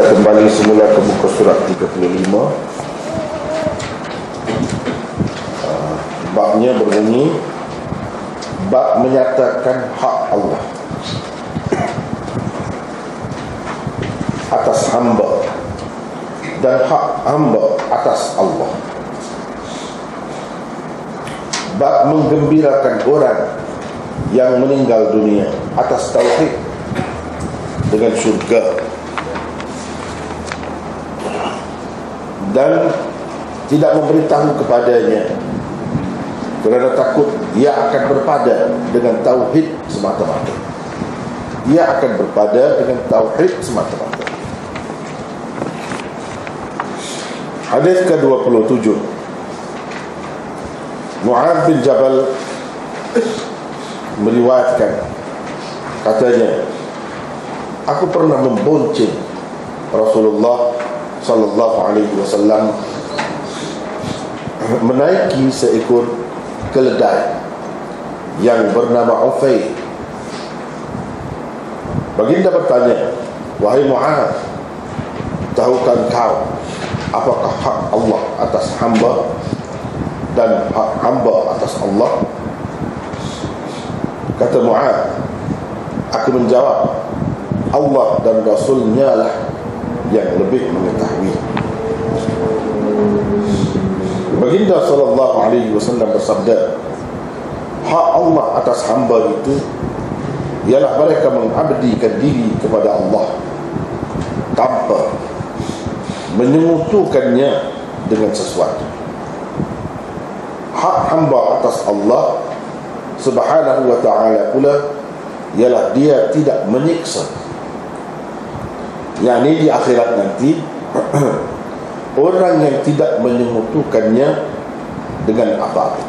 kita kembali semula ke muka surat 35. Babnya berbunyi, bab menyatakan hak Allah atas hamba dan hak hamba atas Allah. Bab menggembirakan orang yang meninggal dunia atas tauhid dengan syurga dan tidak memberitahu kepadanya kerana takut ia akan berpada dengan tauhid semata-mata. Ia akan berpada dengan tauhid semata-mata. Hadis ke-27, Mu'adz bin Jabal meriwayatkan, katanya, aku pernah membonceng Rasulullah sallallahu alaihi wasallam menaiki seekor keledai yang bernama Ufay. Baginda bertanya, wahai Mu'adz, tahukah engkau apakah hak Allah atas hamba dan hak hamba atas Allah? Kata Mu'adz, aku menjawab, Allah dan Rasulnya lah yang lebih mengetahui. Baginda sallallahu alaihi wasallam bersabda, hak Allah atas hamba itu ialah mereka mengabdikan diri kepada Allah tanpa menyekutukannya dengan sesuatu. Hak hamba atas Allah subhanahu wa ta'ala pula ialah dia tidak menyiksa, yakni di akhirat nanti orang yang tidak menyekutukannya dengan apa-apa.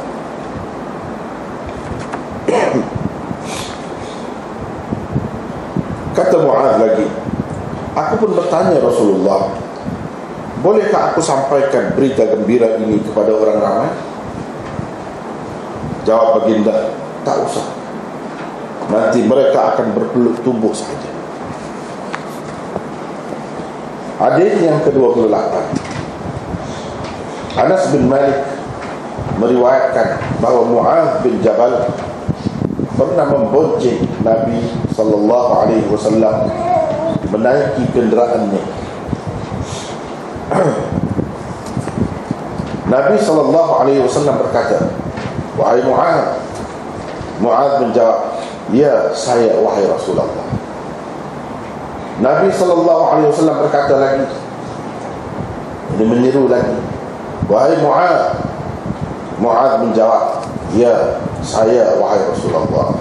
Kata Mu'adz lagi, aku pun bertanya Rasulullah, bolehkah aku sampaikan berita gembira ini kepada orang ramai? Jawab baginda, tak usah, nanti mereka akan berpeluk tubuh saja. Hadis yang ke-28, Anas bin Malik meriwayatkan bahawa Mu'adz bin Jabal pernah membonceng Nabi sallallahu alaihi wasallam menaiki kenderaannya. Nabi sallallahu alaihi wasallam berkata, wahai Mu'adz. Mu'adz menjawab, ya saya wahai Rasulullah. Nabi sallallahu alaihi wasallam berkata lagi, ini menyeru lagi, wahai Mu'adz. Mu'adz menjawab, ya saya wahai Rasulullah.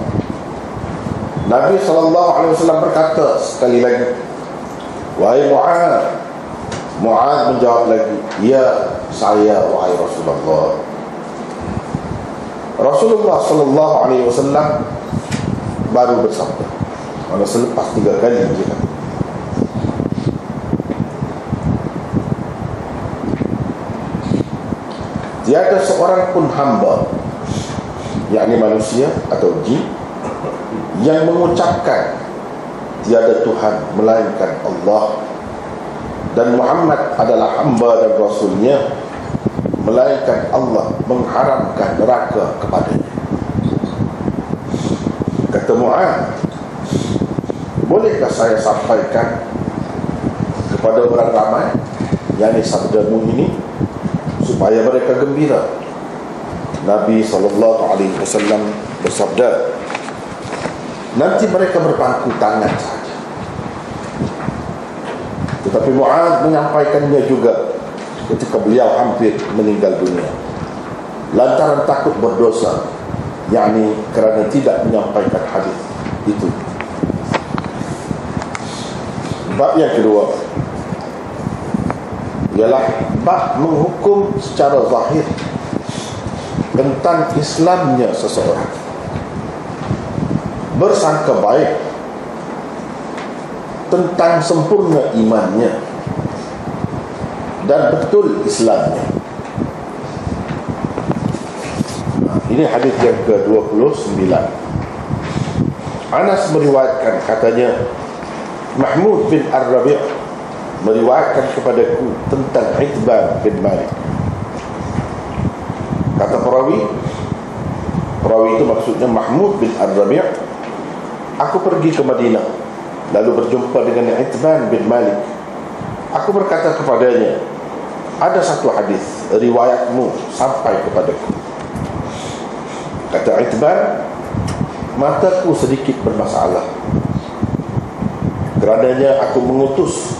Nabi sallallahu alaihi wasallam berkata sekali lagi, wahai Mu'adz. Mu'adz menjawab lagi, ya saya wahai Rasulullah. Rasulullah sallallahu alaihi wasallam baru bersabda, mana selepas 3 kali dia kata, tiada seorang pun hamba, yakni manusia atau jin, yang mengucapkan tiada Tuhan melainkan Allah dan Muhammad adalah hamba dan Rasulnya, melainkan Allah mengharamkan neraka kepadanya. Kata Mu'adz, bolehkah saya sampaikan kepada orang ramai, yakni sabdamu ini, supaya mereka gembira? Nabi SAW bersabda, nanti mereka berpangku tangan saja. Tetapi Mu'adz menyampaikannya juga ketika beliau hampir meninggal dunia lantaran takut berdosa, yakni kerana tidak menyampaikan hadis itu. Bab yang kedua ialah bab menghukum secara zahir tentang Islamnya seseorang, bersangka baik tentang sempurna imannya dan betul Islamnya. Ini hadis yang ke-29. Anas meriwayatkan, katanya, Mahmud bin Ar-Rabi' meriwayatkan kepadaku tentang Itban bin Malik. Kata perawi itu maksudnya Mahmud bin Ar-Rabi', aku pergi ke Madinah lalu berjumpa dengan Itban bin Malik. Aku berkata kepadanya, ada satu hadis riwayatmu sampai kepadaku. Kata Itban, mataku sedikit bermasalah, kerananya aku mengutus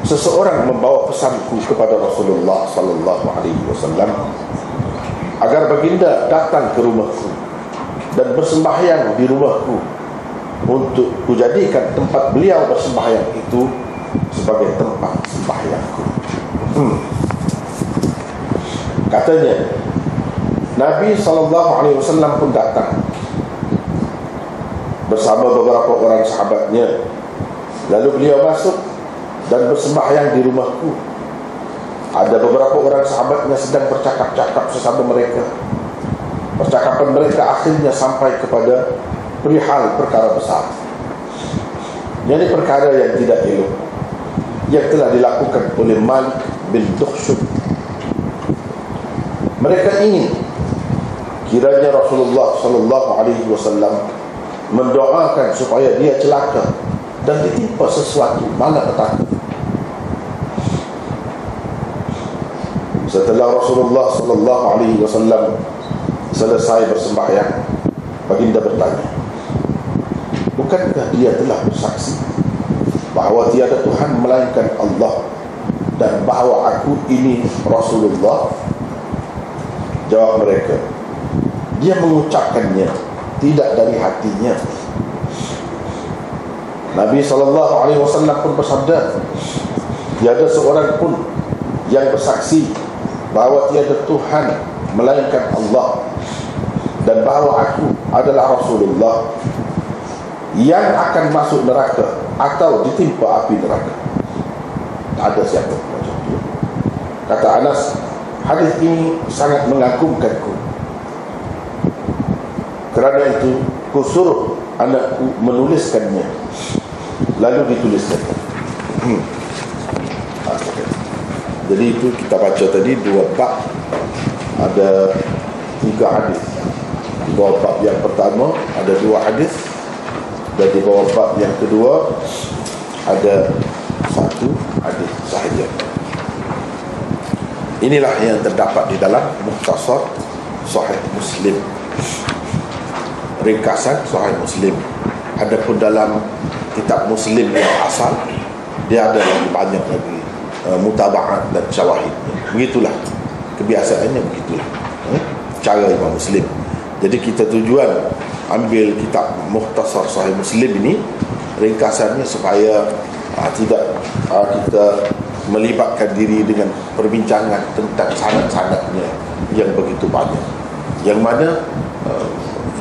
seseorang membawa pesanku kepada Rasulullah sallallahu alaihi wasallam agar baginda datang ke rumahku dan bersembahyang di rumahku untuk kujadikan tempat beliau bersembahyang itu sebagai tempat sembahyangku. Katanya, Nabi sallallahu alaihi wasallam pun datang bersama beberapa orang sahabatnya. Lalu beliau masuk dan bersembahyang di rumahku. Ada beberapa orang sahabatnya sedang bercakap-cakap sesama mereka. Percakapan mereka akhirnya sampai kepada perihal perkara besar, yakni perkara yang tidak elok yang telah dilakukan oleh Malik bin Dukhshum. Mereka ingin kiranya Rasulullah sallallahu alaihi wasallam mendoakan supaya dia celaka dan ditimpa sesuatu malapetaka. Setelah Rasulullah sallallahu alaihi wasallam selesai bersembahyang, baginda bertanya, bukankah dia telah bersaksi bahawa tiada Tuhan melainkan Allah dan bahawa aku ini Rasulullah? Jawab mereka, dia mengucapkannya tidak dari hatinya. Nabi SAW pun bersabda, tiada seorang pun yang bersaksi bahawa tiada Tuhan melainkan Allah dan bahawa aku adalah Rasulullah yang akan masuk neraka atau ditimpa api neraka. Tak ada siapa macam itu. Kata Anas, hadis ini sangat mengagumkanku. Kerana itu ku suruh anakku menuliskannya, lalu dituliskan. Jadi itu kita baca tadi 2 bab, ada 3 hadis. Di bawah bab yang pertama ada 2 hadis, dan di bawah bab yang kedua ada 1 hadis sahaja. Inilah yang terdapat di dalam Mukhtasar Sahih Muslim, ringkasan Sahih Muslim. Adapun dalam kitab Muslim yang asal, dia ada lagi banyak lagi mutaba'at dan syawahid. Begitulah kebiasaannya, begitulah cara Imam Muslim. Jadi kita tujuan ambil kitab Mukhtasar Sahih Muslim ini, ringkasannya supaya tidak kita melibatkan diri dengan perbincangan tentang sanad-sanadnya yang begitu banyak, yang mana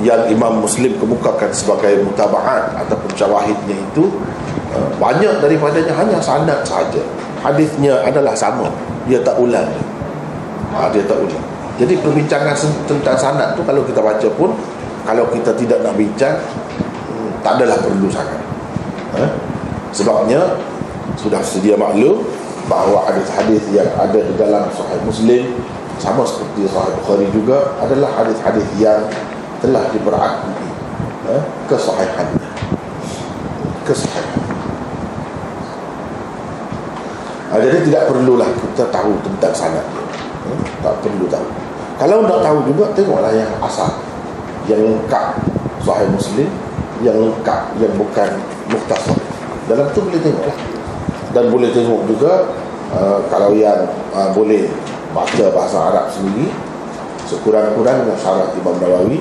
yang Imam Muslim kemukakan sebagai mutaba'at ataupun syawahidnya itu banyak daripadanya hanya sanad saja. Hadisnya adalah sama, dia tak ulang. Dia tak ulang. Jadi perbincangan tentang sanad tu kalau kita baca pun, kalau kita tidak nak bincang, tak adalah perlu sangat. Sebabnya sudah sedia maklum bahawa hadis-hadis yang ada di dalam Sahih Muslim, sama seperti Sahih Bukhari juga, adalah hadis-hadis yang telah diberakui kesahihannya. Jadi tidak perlulah kita tahu tentang sanad, tak perlu tahu. Kalau nak tahu juga, tengoklah yang asal, yang lengkap Sahih Muslim, yang lengkap, yang bukan Mukhtasar. Dalam tu boleh tengoklah. Dan boleh tengok juga kalau yang boleh baca bahasa Arab sendiri, sekurang-kurangnya syarah Imam Nawawi,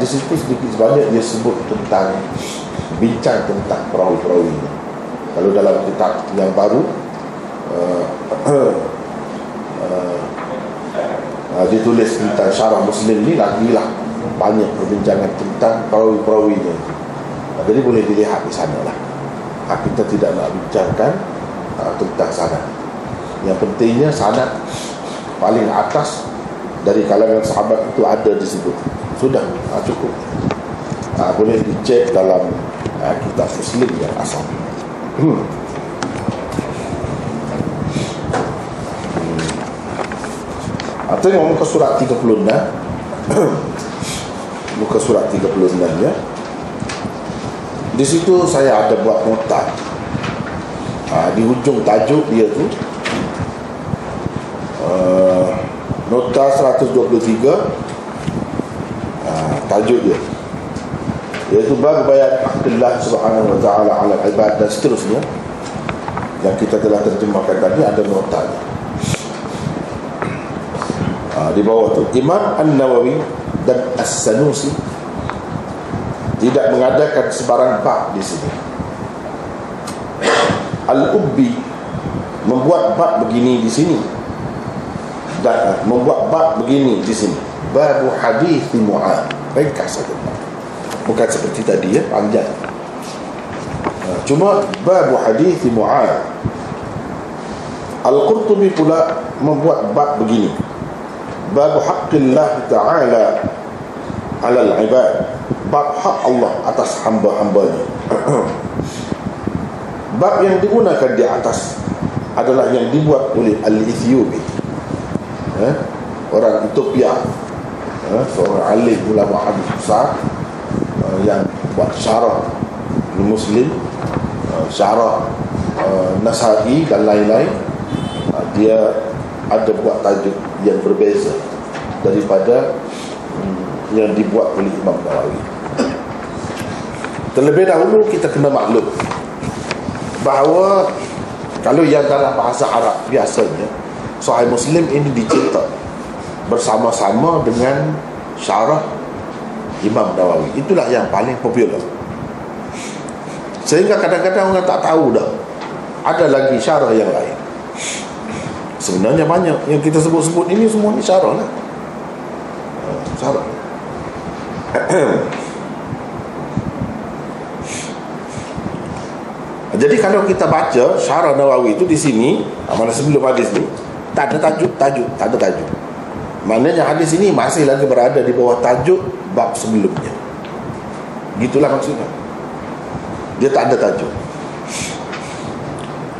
di situ sedikit sebanyak dia sebut tentang, bincang tentang perawi-perawi ini. Kalau dalam kitab yang baru ditulis tentang syarah Muslim ni, lagilah banyak perbincangan tentang perawi-perawinya. Jadi boleh dilihat di sana lah. Kita tidak nak bincangkan tentang sanad. Yang pentingnya sanad paling atas dari kalangan sahabat itu ada disebut, sudah cukup. Boleh dicek dalam kitab Muslim yang asal. Tengok muka surat 36. Muka surat 36 ya. Di situ saya ada buat nota. Di hujung tajuk dia tu, nota 123, tajuk dia iaitu bab bayan haqqillah subhanahu wa ta'ala 'ala al-ibad, dan seterusnya yang kita telah terjemahkan tadi. Ada notanya di bawah tu. Imam An-Nawawi dan As-Sanusi tidak mengadakan sebarang bab di sini. Al-Ubbi membuat bab begini di sini, dan membuat bab begini di sini. Babu hadis Mu'adz, ringkas saja, bukan seperti tadi ya, panjang. Cuma babu hadis Mu'adz. Al-Qurtubi pula membuat bab begini. Babu haqqillah ta'ala 'ala al-ibad, bab hak Allah atas hamba-hambanya. Bab yang digunakan di atas adalah yang dibuat oleh Al-Ethiopi, orang Ethiopia, seorang alim ulama hadis besar, yang buat syarah Muslim, syarah Nasai dan lain-lain. Dia ada buat tajuk yang berbeza daripada yang dibuat oleh Imam Nawawi. Terlebih dahulu kita kena maklum bahawa kalau yang dalam bahasa Arab biasanya Sahih Muslim ini dicetak bersama-sama dengan syarah Imam Nawawi. Itulah yang paling popular, sehingga kadang-kadang orang tak tahu dah ada lagi syarah yang lain. Sebenarnya banyak yang kita sebut-sebut ini, semua ni syarah lah. Syarah. Jadi kalau kita baca syarah Nawawi itu di sini, mana sebelum hadis ni, tak ada tajuk, tak ada tajuk. Maknanya hadis ini masih lagi berada di bawah tajuk bab sebelumnya. Gitulah maksudnya. Dia tak ada tajuk.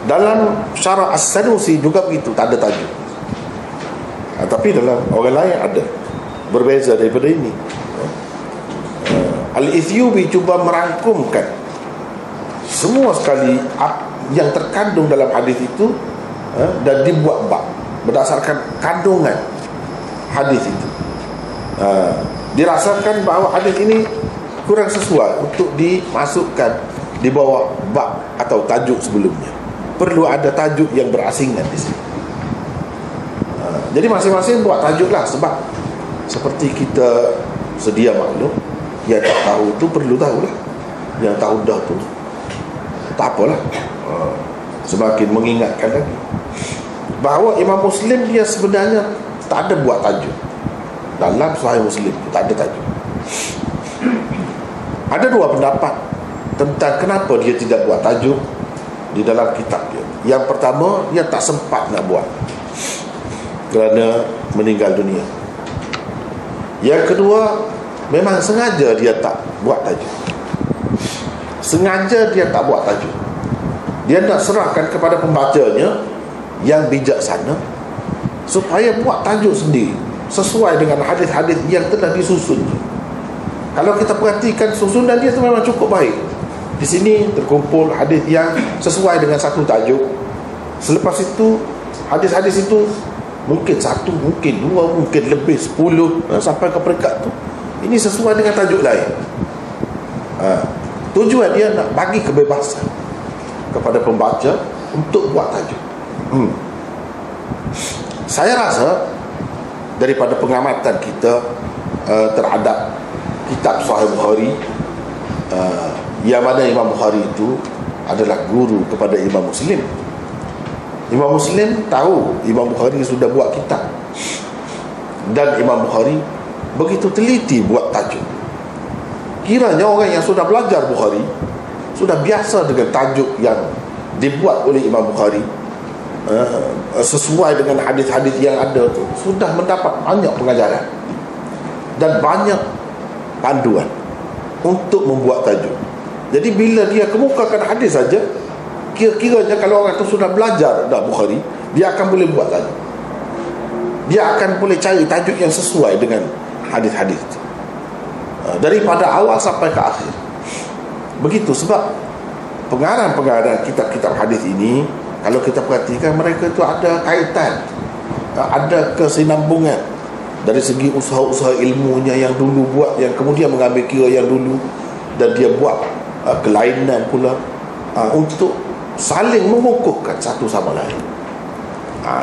Dalam syarah As-Sanusi juga begitu, tak ada tajuk. Tapi dalam orang lain ada, berbeza daripada ini. Al-Ethiopi cuba merangkumkan semua sekali yang terkandung dalam hadis itu, dan dibuat bab berdasarkan kandungan hadis itu. Dirasakan bahawa hadis ini kurang sesuai untuk dimasukkan di bawah bab atau tajuk sebelumnya. Perlu ada tajuk yang berasingan di sini. Jadi masing-masing buat tajuk lah, sebab seperti kita sedia maklum, yang tak tahu tu perlu tahulah, yang tahu dah tu tak apalah. Semakin mengingatkan lagi bahawa Imam Muslim dia sebenarnya tak ada buat tajuk dalam Sahih Muslim, tak ada tajuk. Ada dua pendapat tentang kenapa dia tidak buat tajuk di dalam kitab dia. Yang pertama, dia tak sempat nak buat kerana meninggal dunia. Yang kedua, memang sengaja dia tak buat tajuk. Sengaja dia tak buat tajuk. Dia nak serahkan kepada pembacanya yang bijaksana supaya buat tajuk sendiri sesuai dengan hadis-hadis yang telah disusun. Kalau kita perhatikan susunan dia tu memang cukup baik. Di sini terkumpul hadis yang sesuai dengan satu tajuk. Selepas itu hadis-hadis itu mungkin satu, mungkin dua, mungkin lebih 10, sampai ke peringkat tu. Ini sesuai dengan tajuk lain. Tujuan dia nak bagi kebebasan kepada pembaca untuk buat tajuk. Saya rasa daripada pengamatan kita terhadap kitab Sahih Bukhari, yang mana Imam Bukhari itu adalah guru kepada Imam Muslim. Imam Muslim tahu Imam Bukhari sudah buat kitab, dan Imam Bukhari begitu teliti buat tajuk. Kiranya orang yang sudah belajar Bukhari, sudah biasa dengan tajuk yang dibuat oleh Imam Bukhari, sesuai dengan hadis-hadis yang ada tu, sudah mendapat banyak pengajaran dan banyak panduan untuk membuat tajuk. Jadi bila dia kemukakan hadis saja, kira-kiranya kalau orang tu sudah belajar dah Bukhari, dia akan boleh buat tajuk. dia akan boleh cari tajuk yang sesuai dengan hadis-hadis itu, daripada awal sampai ke akhir. Begitu. Sebab pengarang-pengarang kitab-kitab hadis ini, kalau kita perhatikan, mereka itu ada kaitan, ada kesinambungan dari segi usaha-usaha ilmunya yang dulu buat, yang kemudian mengambil kira yang dulu, dan dia buat kelainan pula, untuk saling mengukuhkan satu sama lain.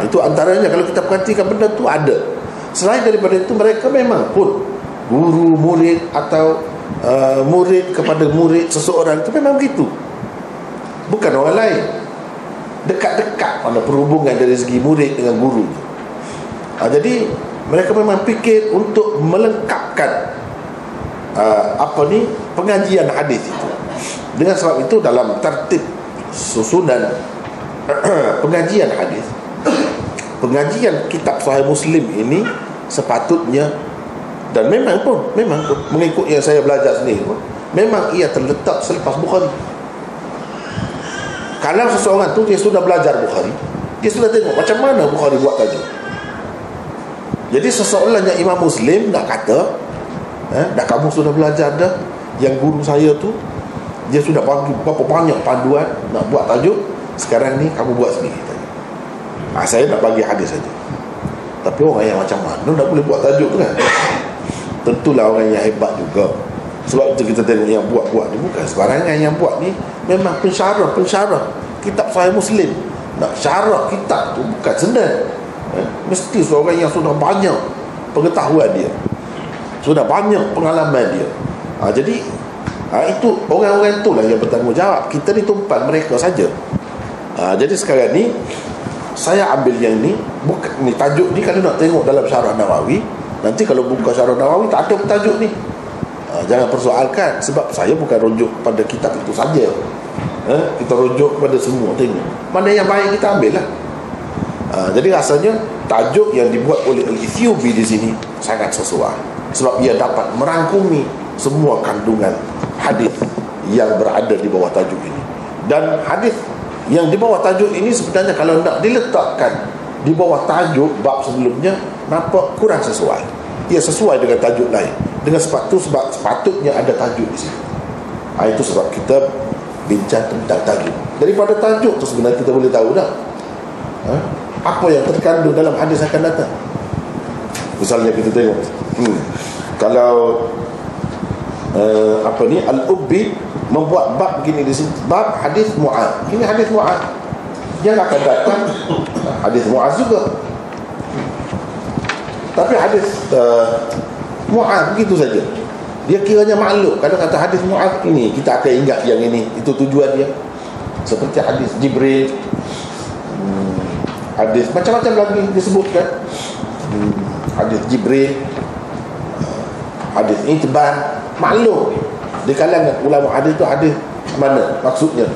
Itu antaranya, kalau kita perhatikan benda itu ada. Selain daripada itu, mereka memang pun guru murid atau murid kepada murid seseorang itu memang begitu, bukan orang lain. Dekat-dekat mana perhubungan dari segi murid dengan guru. Jadi mereka memang fikir untuk melengkapkan pengajian hadis itu. Dengan sebab itu, dalam tertib susunan pengajian hadis, pengajian kitab Sahih Muslim ini sepatutnya, dan memang pun mengikut yang saya belajar sendiri pun, memang ia terletak selepas Bukhari. Kalau seseorang tu dia sudah belajar Bukhari, dia sudah tengok macam mana Bukhari buat tajuk. Jadi seseorang yang Imam Muslim nak kata, dah kamu sudah belajar dah, yang guru saya tu dia sudah bagi berapa banyak panduan nak buat tajuk, sekarang ni kamu buat sendiri tajuk. Saya nak bagi hadis saja. Tapi orang yang macam mana nak boleh buat tajuk tu kan? Tentulah orang yang hebat juga. Sebab itu kita tengok yang buat-buat ni bukan sebarangan. Yang buat ni memang pensyarah kitab Sahih Muslim. Nak syarah kitab tu bukan senang. Mesti seorang yang sudah banyak pengetahuan dia, sudah banyak pengalaman dia. Jadi itu orang-orang itulah yang bertanggungjawab. Kita ni tumpan mereka saja. Jadi sekarang ni saya ambil yang ni, bukan ni tajuk ni. Kalau nak tengok dalam Syarah Nawawi, nanti kalau buka Syarah Nawawi tak ada tajuk ni. Jangan persoalkan, sebab saya bukan rujuk pada kitab itu saja. Kita rujuk kepada semua, tengok mana yang baik kita ambil lah. Jadi rasanya tajuk yang dibuat oleh Al-Ethiopi di sini sangat sesuai, sebab ia dapat merangkumi semua kandungan hadis yang berada di bawah tajuk ini. Dan hadis yang di bawah tajuk ini sebenarnya kalau nak diletakkan di bawah tajuk bab sebelumnya, nampak kurang sesuai. Ia sesuai dengan tajuk lain. Dengan sebab itu, sebab sepatutnya ada tajuk di sini. Itu sebab kita bincang tentang tajuk. Daripada tajuk tu sebenarnya kita boleh tahu dah apa yang terkandung dalam hadis akan datang. Misalnya kita tengok, kalau Al-Ubbi membuat bab begini di sini, bab hadis Mu'adz. Ini hadis Mu'adz yang akan datang, hadis Mu'adz juga. Tapi hadis Mu'adz begitu saja, dia kiranya maklum. Kalau kata hadis Mu'adz ini, kita akan ingat yang ini, itu tujuan dia. Seperti hadis Jibril, hadis macam-macam lagi disebutkan, hadis Jibril, hadis Itban. Maklum di kalangan ulama hadis itu hadis mana maksudnya.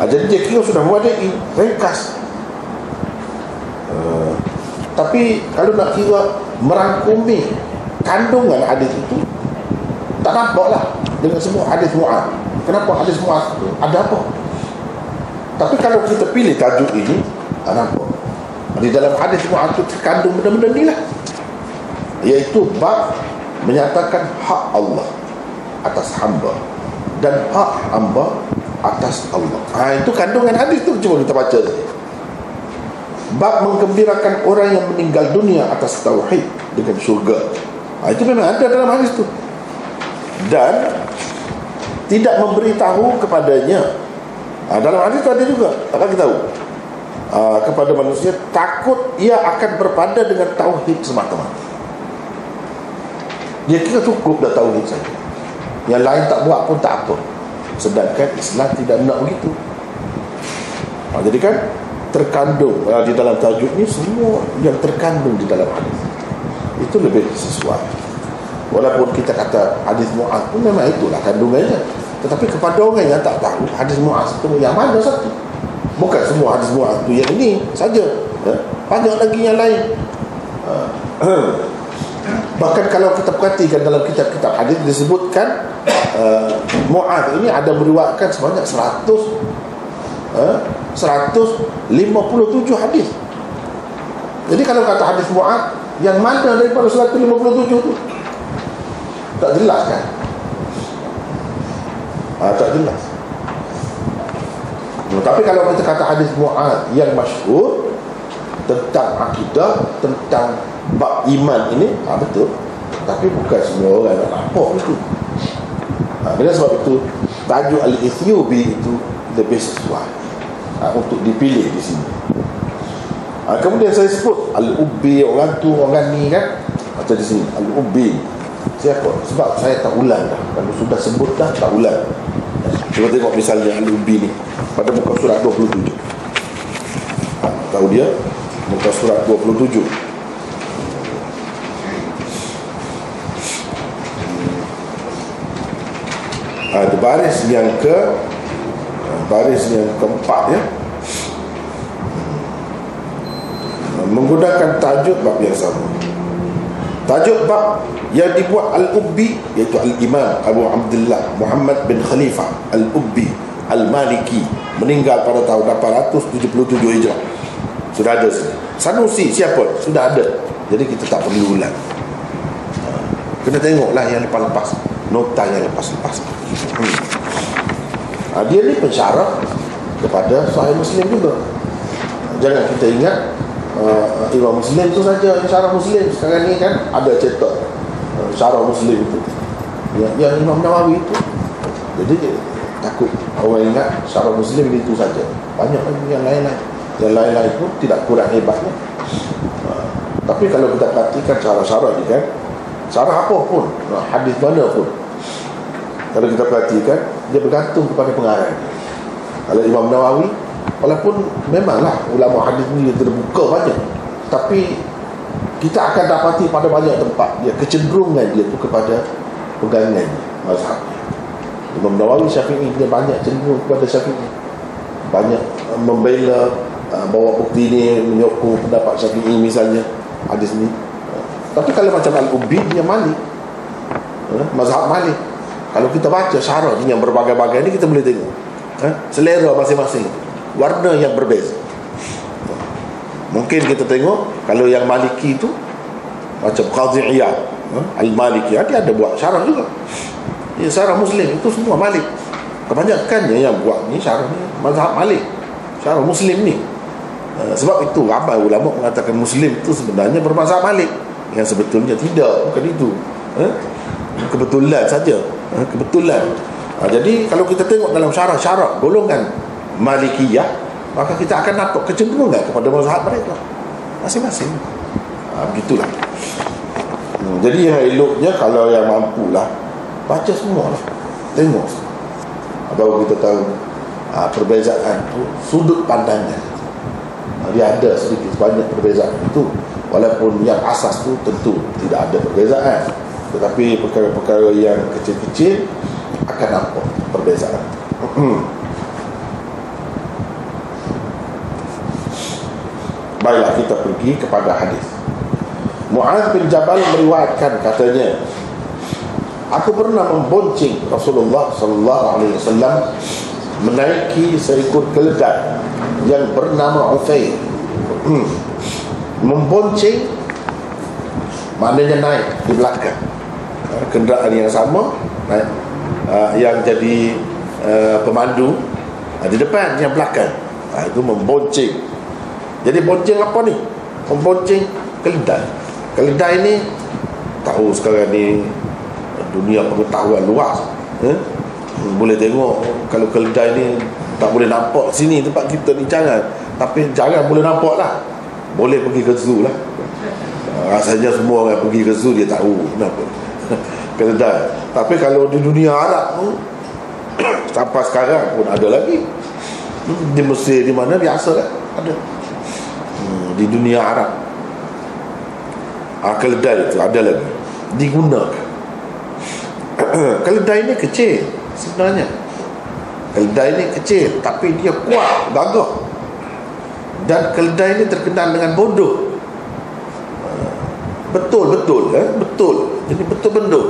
Jadi dia kira sudah memadai, ringkas. Tapi kalau nak kira merangkumi kandungan hadis itu, tak nampaklah dengan semua hadis Mu'adz. Kenapa hadis Mu'adz itu ada apa? Tapi kalau kita pilih tajuk ini, nampak di dalam hadis Mu'adz itu terkandung benda-benda ni lah, iaitu bab menyatakan hak Allah atas hamba dan hak hamba atas Allah. Itu kandungan hadis tu. Cuba kita baca tadi. Bab menggembirakan orang yang meninggal dunia atas tauhid dengan syurga. Itu memang ada dalam hadis tu. Dan tidak memberitahu kepadanya, dalam hadis tu ada juga, apa kita tahu, kepada manusia, takut ia akan berpada dengan tauhid semata-mata. Dia kira cukup dah tauhid saja, yang lain tak buat pun tak apa. Sedangkan Islam tidak nak begitu. Jadi kan terkandung di dalam tajuk ni semua yang terkandung di dalam hadis. Itu lebih sesuai. Walaupun kita kata hadis Mu'adz pun memang itulah kandungannya, tetapi kepada orang yang tak tahu hadis Mu'adz itu yang mana satu, bukan semua hadis Mu'adz itu yang ini saja, banyak lagi yang lain. Bahkan kalau kita perhatikan dalam kitab-kitab hadis disebutkan Mu'adz ini ada meriwayatkan sebanyak 157 hadis. Jadi kalau kata hadis Mu'adz, yang mana daripada 157 tu? Tak jelas kan? Tak jelas. Tapi kalau kita kata hadis Mu'adz yang masyhur tentang akidah, tentang bab iman ini, betul. Tapi bukan semua orang nak nampak itu. Dengan sebab itu tajuk Al-Ethiopi itu lebih sesuai untuk dipilih di sini. Kemudian saya sebut Al-Ubbi, orang tu orang ni kan, macam di sini Al-Ubbi. Siapa? Sebab saya tak ulang dah. Kalau sudah sebut dah tak ulang. Cuba tengok misalnya Al-Ubbi ni pada muka surat 27. Tahu dia? Muka surat 27. Ada baris yang keempat ya. Menggunakan tajuk bab yang sama. Tajuk bab yang dibuat Al-Ubbi iaitu Al-Imam Abu Abdullah Muhammad bin Khalifah Al-Ubbi Al-Maliki, meninggal pada tahun 877 Hijrah. Sudah ada. Sanusi siapa? Sudah ada. Jadi kita tak perlu ulang. Kena tengoklah yang lepas-lepas, nota yang lepas-lepas. Dia ni pensyarah kepada Sahih Muslim juga. Jangan kita ingat Imam Muslim tu saja yang syarah Muslim. Sekarang ni kan ada cetak syarah Muslim itu yang Imam Nawawi itu. Jadi takut orang ingat syarah Muslim itu saja. Banyak lagi yang lain-lain. Yang lain-lain pun tidak kurang hebatnya. Tapi kalau kita perhatikan syarah-syarah ni kan, syarah apa pun, hadis mana pun, kalau kita perhatikan, dia bergantung kepada pengarang. Kalau Imam Nawawi, walaupun memanglah ulama hadis ni dia terbuka banyak, tapi kita akan dapati pada banyak tempat dia kecenderungan dia tu kepada pegangan mazhab. Imam Nawawi Syafi'i, dia banyak cenderung kepada Syafi'i, banyak membela, bawa bukti ni, menyokong pendapat Syafi'i misalnya hadis ni. Tapi kalau macam Al-Ubbi, dia Malik, mazhab Malik. Kalau kita baca syarah ni yang berbagai-bagai ni, kita boleh tengok selera masing-masing, warna yang berbeza. Mungkin kita tengok kalau yang Maliki tu macam Qadhi Iyad Al-Maliki, dia ada buat syarah juga. Ya, syarah Muslim itu semua Malik. Kebanyakannya yang buat ni syarah ni mazhab Malik, syarah Muslim ni. Sebab itu ramai ulama mengatakan Muslim itu sebenarnya bermazhab Malik, yang sebetulnya tidak, bukan itu. Kebetulan saja, kebetulan. Jadi kalau kita tengok dalam syarah-syarah golongan Malikiyah, maka kita akan nampak kecenderungan kepada mazhab mereka masing-masing. Begitulah. Jadi yang eloknya kalau yang mampulah baca semualah, tengok, baru kita tahu perbezaan tu, sudut pandangan. Dia ada sedikit banyak perbezaan itu, walaupun yang asas tu tentu tidak ada perbezaan, tetapi perkara-perkara yang kecil-kecil akan nampak perbezaan. Baiklah, kita pergi kepada hadis. Mu'adz bin Jabal meriwayatkan, katanya, aku pernah membonceng Rasulullah sallallahu alaihi wasallam menaiki seekor keledai yang bernama Ufair. Membonceng maknanya naik di belakang kenderaan yang sama, naik, yang jadi pemandu di depan, yang belakang, itu membonceng. Jadi bonceng apa ni? Membonceng keledai. Keledai ni, tahu sekarang ni dunia pengetahuan luas, boleh tengok. Kalau keledai ni tak boleh nampak sini tempat kita ni, jangan, tapi jangan boleh nampak lah, boleh pergi ke zoo lah. Rasanya semua orang pergi ke zoo, dia tahu kenapa keledai. Tapi kalau di dunia Arab tu sampai sekarang pun ada lagi. Di Mesir, di mana biasa kan ada. Di dunia Arab keledai itu ada lagi digunakan. Keledai ni kecil sebenarnya. Keledai ni kecil, tapi dia kuat, gagah. Dan keledai ni terkenal dengan bodoh. Betul-betul, betul. Jadi betul-betul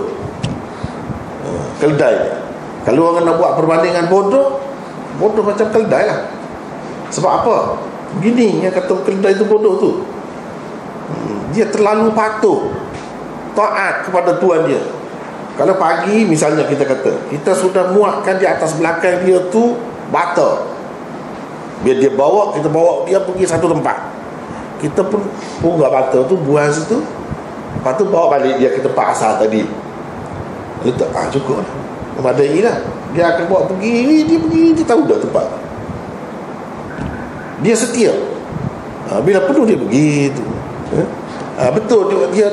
keledai. Kalau orang nak buat perbandingan bodoh, bodoh macam keledai lah. Sebab apa? Begini yang kata keledai itu bodoh tu. dia terlalu patuh, taat kepada tuan dia. Kalau pagi misalnya kita kata, kita sudah muatkan di atas belakang dia tu bata, biar dia bawa, kita bawa dia pergi satu tempat. Kita pun punggah bata tu, buang situ, lepas tu bawa balik dia ke tempat asal tadi. Letak, cukup lah, memadai lah. Dia akan bawa pergi, dia tahu dah tempat. Dia setia. Bila penuh dia pergi tu. Betul, dia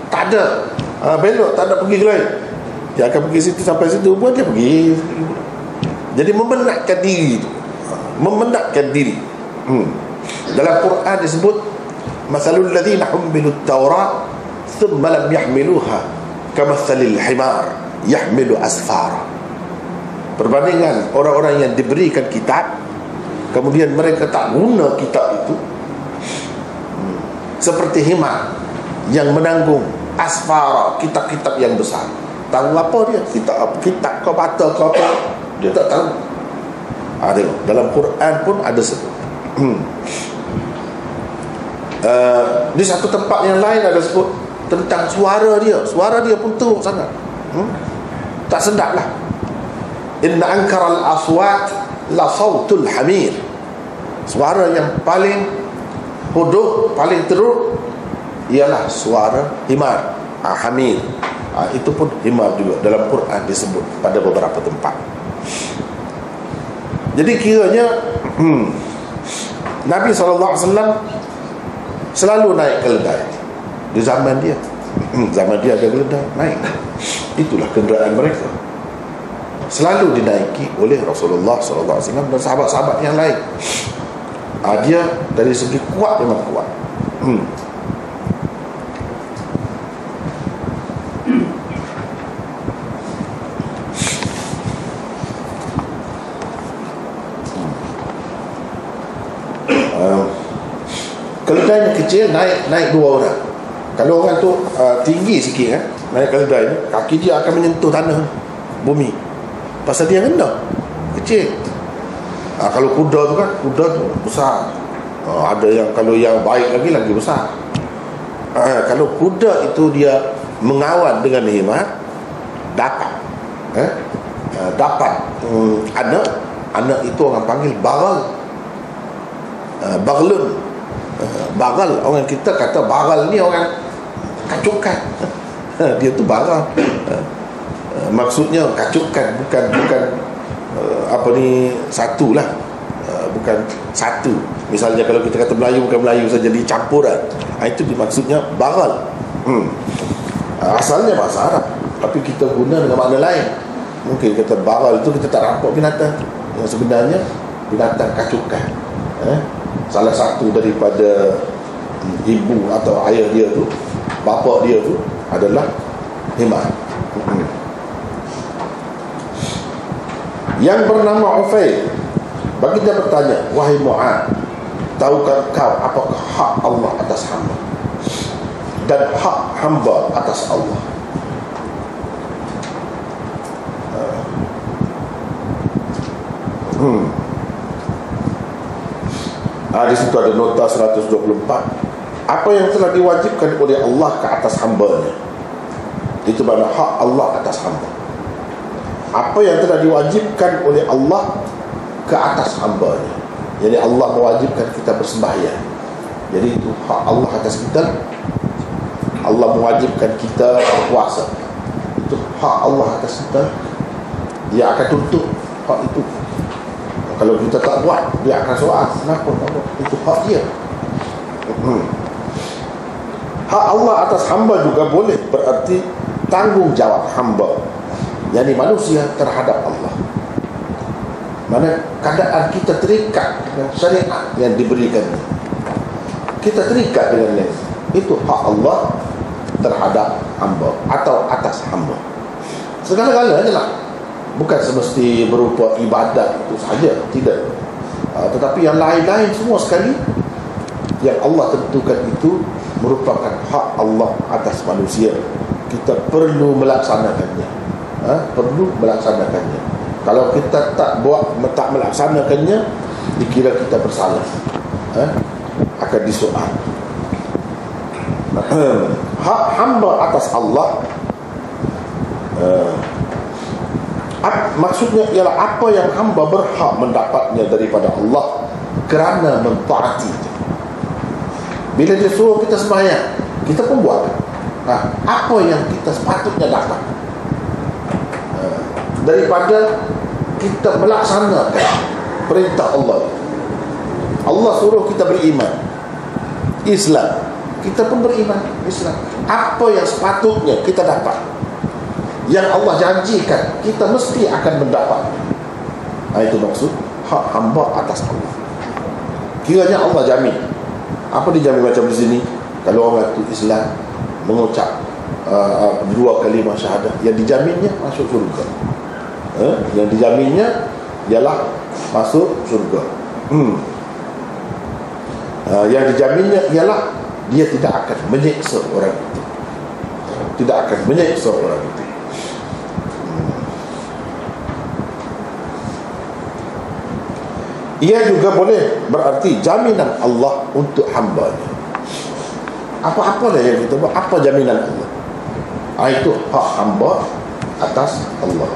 tak ada belok, tak ada pergi ke lain. Dia akan pergi situ sampai situ pun dia pergi. Jadi membenakkan diri tu, membenakkan diri. Dalam Quran disebut masalul ladzina hummilut taurat thumma lam yahmiluha kamathalil himar yahmilu asfara. Perbandingan orang-orang yang diberikan kitab kemudian mereka tak guna kitab itu, seperti himar yang menanggung asfara, kitab-kitab yang besar. Tahu apa dia? Kitab kau bata kau apa? Dia tak tahu. Tengok, dalam Quran pun ada sebut. Di satu tempat yang lain ada sebut tentang suara dia. Suara dia pun teruk sangat. Tak sedap lah. Inna ankaral aswat la sautul hamir. Suara yang paling huduh, paling teruk ialah suara himar, hamir. Itu pun himar juga dalam Quran disebut pada beberapa tempat. Jadi kiranya Nabi SAW selalu naik keledai di zaman dia. Zaman dia ada keledai naik. Itulah kenderaan mereka, selalu dinaiki oleh Rasulullah SAW dan sahabat-sahabat yang lain. Dia dari segi kuat memang kuat. Keledai yang kecil naik dua orang. Kalau orang tu tinggi sikit naik keledai ni, kaki dia akan menyentuh tanah, bumi, pasal dia rendah, kecil. Kalau kuda tu kan, kuda tu besar. Ada yang, kalau yang baik lagi besar. Kalau kuda itu dia mengawan dengan himar, dapat anak itu orang panggil bagal. Baglun. Bagal, orang kita kata bagal ni orang kacukan. Dia tu bagal. Maksudnya kacukan, bukan apa ni, satu lah, bukan satu. Misalnya kalau kita kata Melayu bukan Melayu saja, jadi campuran. Itu dimaksudnya bagal. Asalnya bahasa Arab, tapi kita guna dengan makna lain. Mungkin kata bagal itu kita tak nampak binatang, yang sebenarnya binatang kacukan. Salah satu daripada ibu atau ayah dia tu, bapa dia tu adalah himar. Yang bernama Ufail bagi dia bertanya, wahai Mu'ad, tahukah kau apakah hak Allah atas hamba dan hak hamba atas Allah? Di situ ada nota 124. Apa yang telah diwajibkan oleh Allah ke atas hamba-Nya, itu makna hak Allah atas hamba. Apa yang telah diwajibkan oleh Allah ke atas hamba-Nya, jadi Allah mewajibkan kita bersembahyang, jadi itu hak Allah atas kita. Allah mewajibkan kita berpuasa, itu hak Allah atas kita. Dia akan tuntut hak itu. Kalau kita tak buat, dia akan soal, kenapa tak buat? Itu hak dia. Hak Allah atas hamba juga boleh berarti tanggungjawab hamba, yakni manusia terhadap Allah. Mana keadaan kita terikat dengan syariat yang diberikan, kita terikat dengan itu hak Allah terhadap hamba atau atas hamba. Segala-galanya lah, bukan semesti berupa ibadat itu saja, tidak. Tetapi yang lain-lain semua sekali yang Allah tentukan itu merupakan hak Allah atas manusia. Kita perlu melaksanakannya. Perlu melaksanakannya. Kalau kita tak melaksanakannya, dikira kita bersalah, akan disoal. hak hamba atas Allah, maksudnya ialah apa yang hamba berhak mendapatnya daripada Allah kerana mentaatinya. Bila dia suruh kita sembahyang, kita pun buat. Apa yang kita sepatutnya dapat daripada kita melaksanakan perintah Allah. Allah suruh kita beriman Islam, kita pun beriman Islam. Apa yang sepatutnya kita dapat, yang Allah janjikan kita mesti akan mendapat. Itu maksud hak hamba atas Allah. Kiranya Allah jamin. Apa dijamin macam di sini? Kalau orang itu Islam, mengucap dua kalimah syahadah, yang dijaminnya masuk surga. Yang dijaminnya ialah masuk surga. Yang dijaminnya ialah dia tidak akan menyiksa orang itu. Tidak akan menyiksa orang itu. Ia juga boleh berarti jaminan Allah untuk hamba-Nya. Apa-apalah yang kita buat, apa jaminan Allah? Itu hak hamba atas Allah.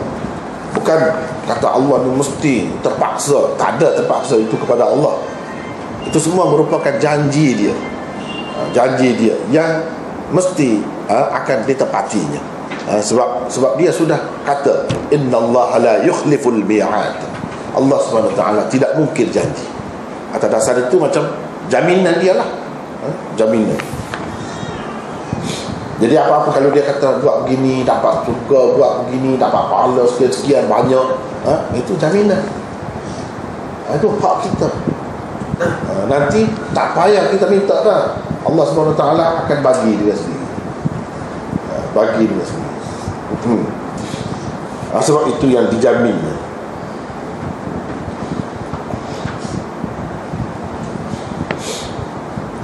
Bukan kata Allah ni mesti terpaksa. Tak ada terpaksa itu kepada Allah. Itu semua merupakan janji dia. Janji dia yang mesti akan ditepatinya. Sebab dia sudah kata, innallaha la yukhliful mi'ad. Allah SWT tidak mungkin janji. Atas dasar itu macam jaminan dia lah. Jaminan. Jadi apa-apa kalau dia kata buat begini dapat surga, buat begini dapat pahala sekian-sekian banyak, itu jaminan. Itu hak kita. Nanti tak payah kita minta dah. Allah SWT akan bagi dia sendiri. Bagi dia sendiri. Sebab itu yang dijaminnya.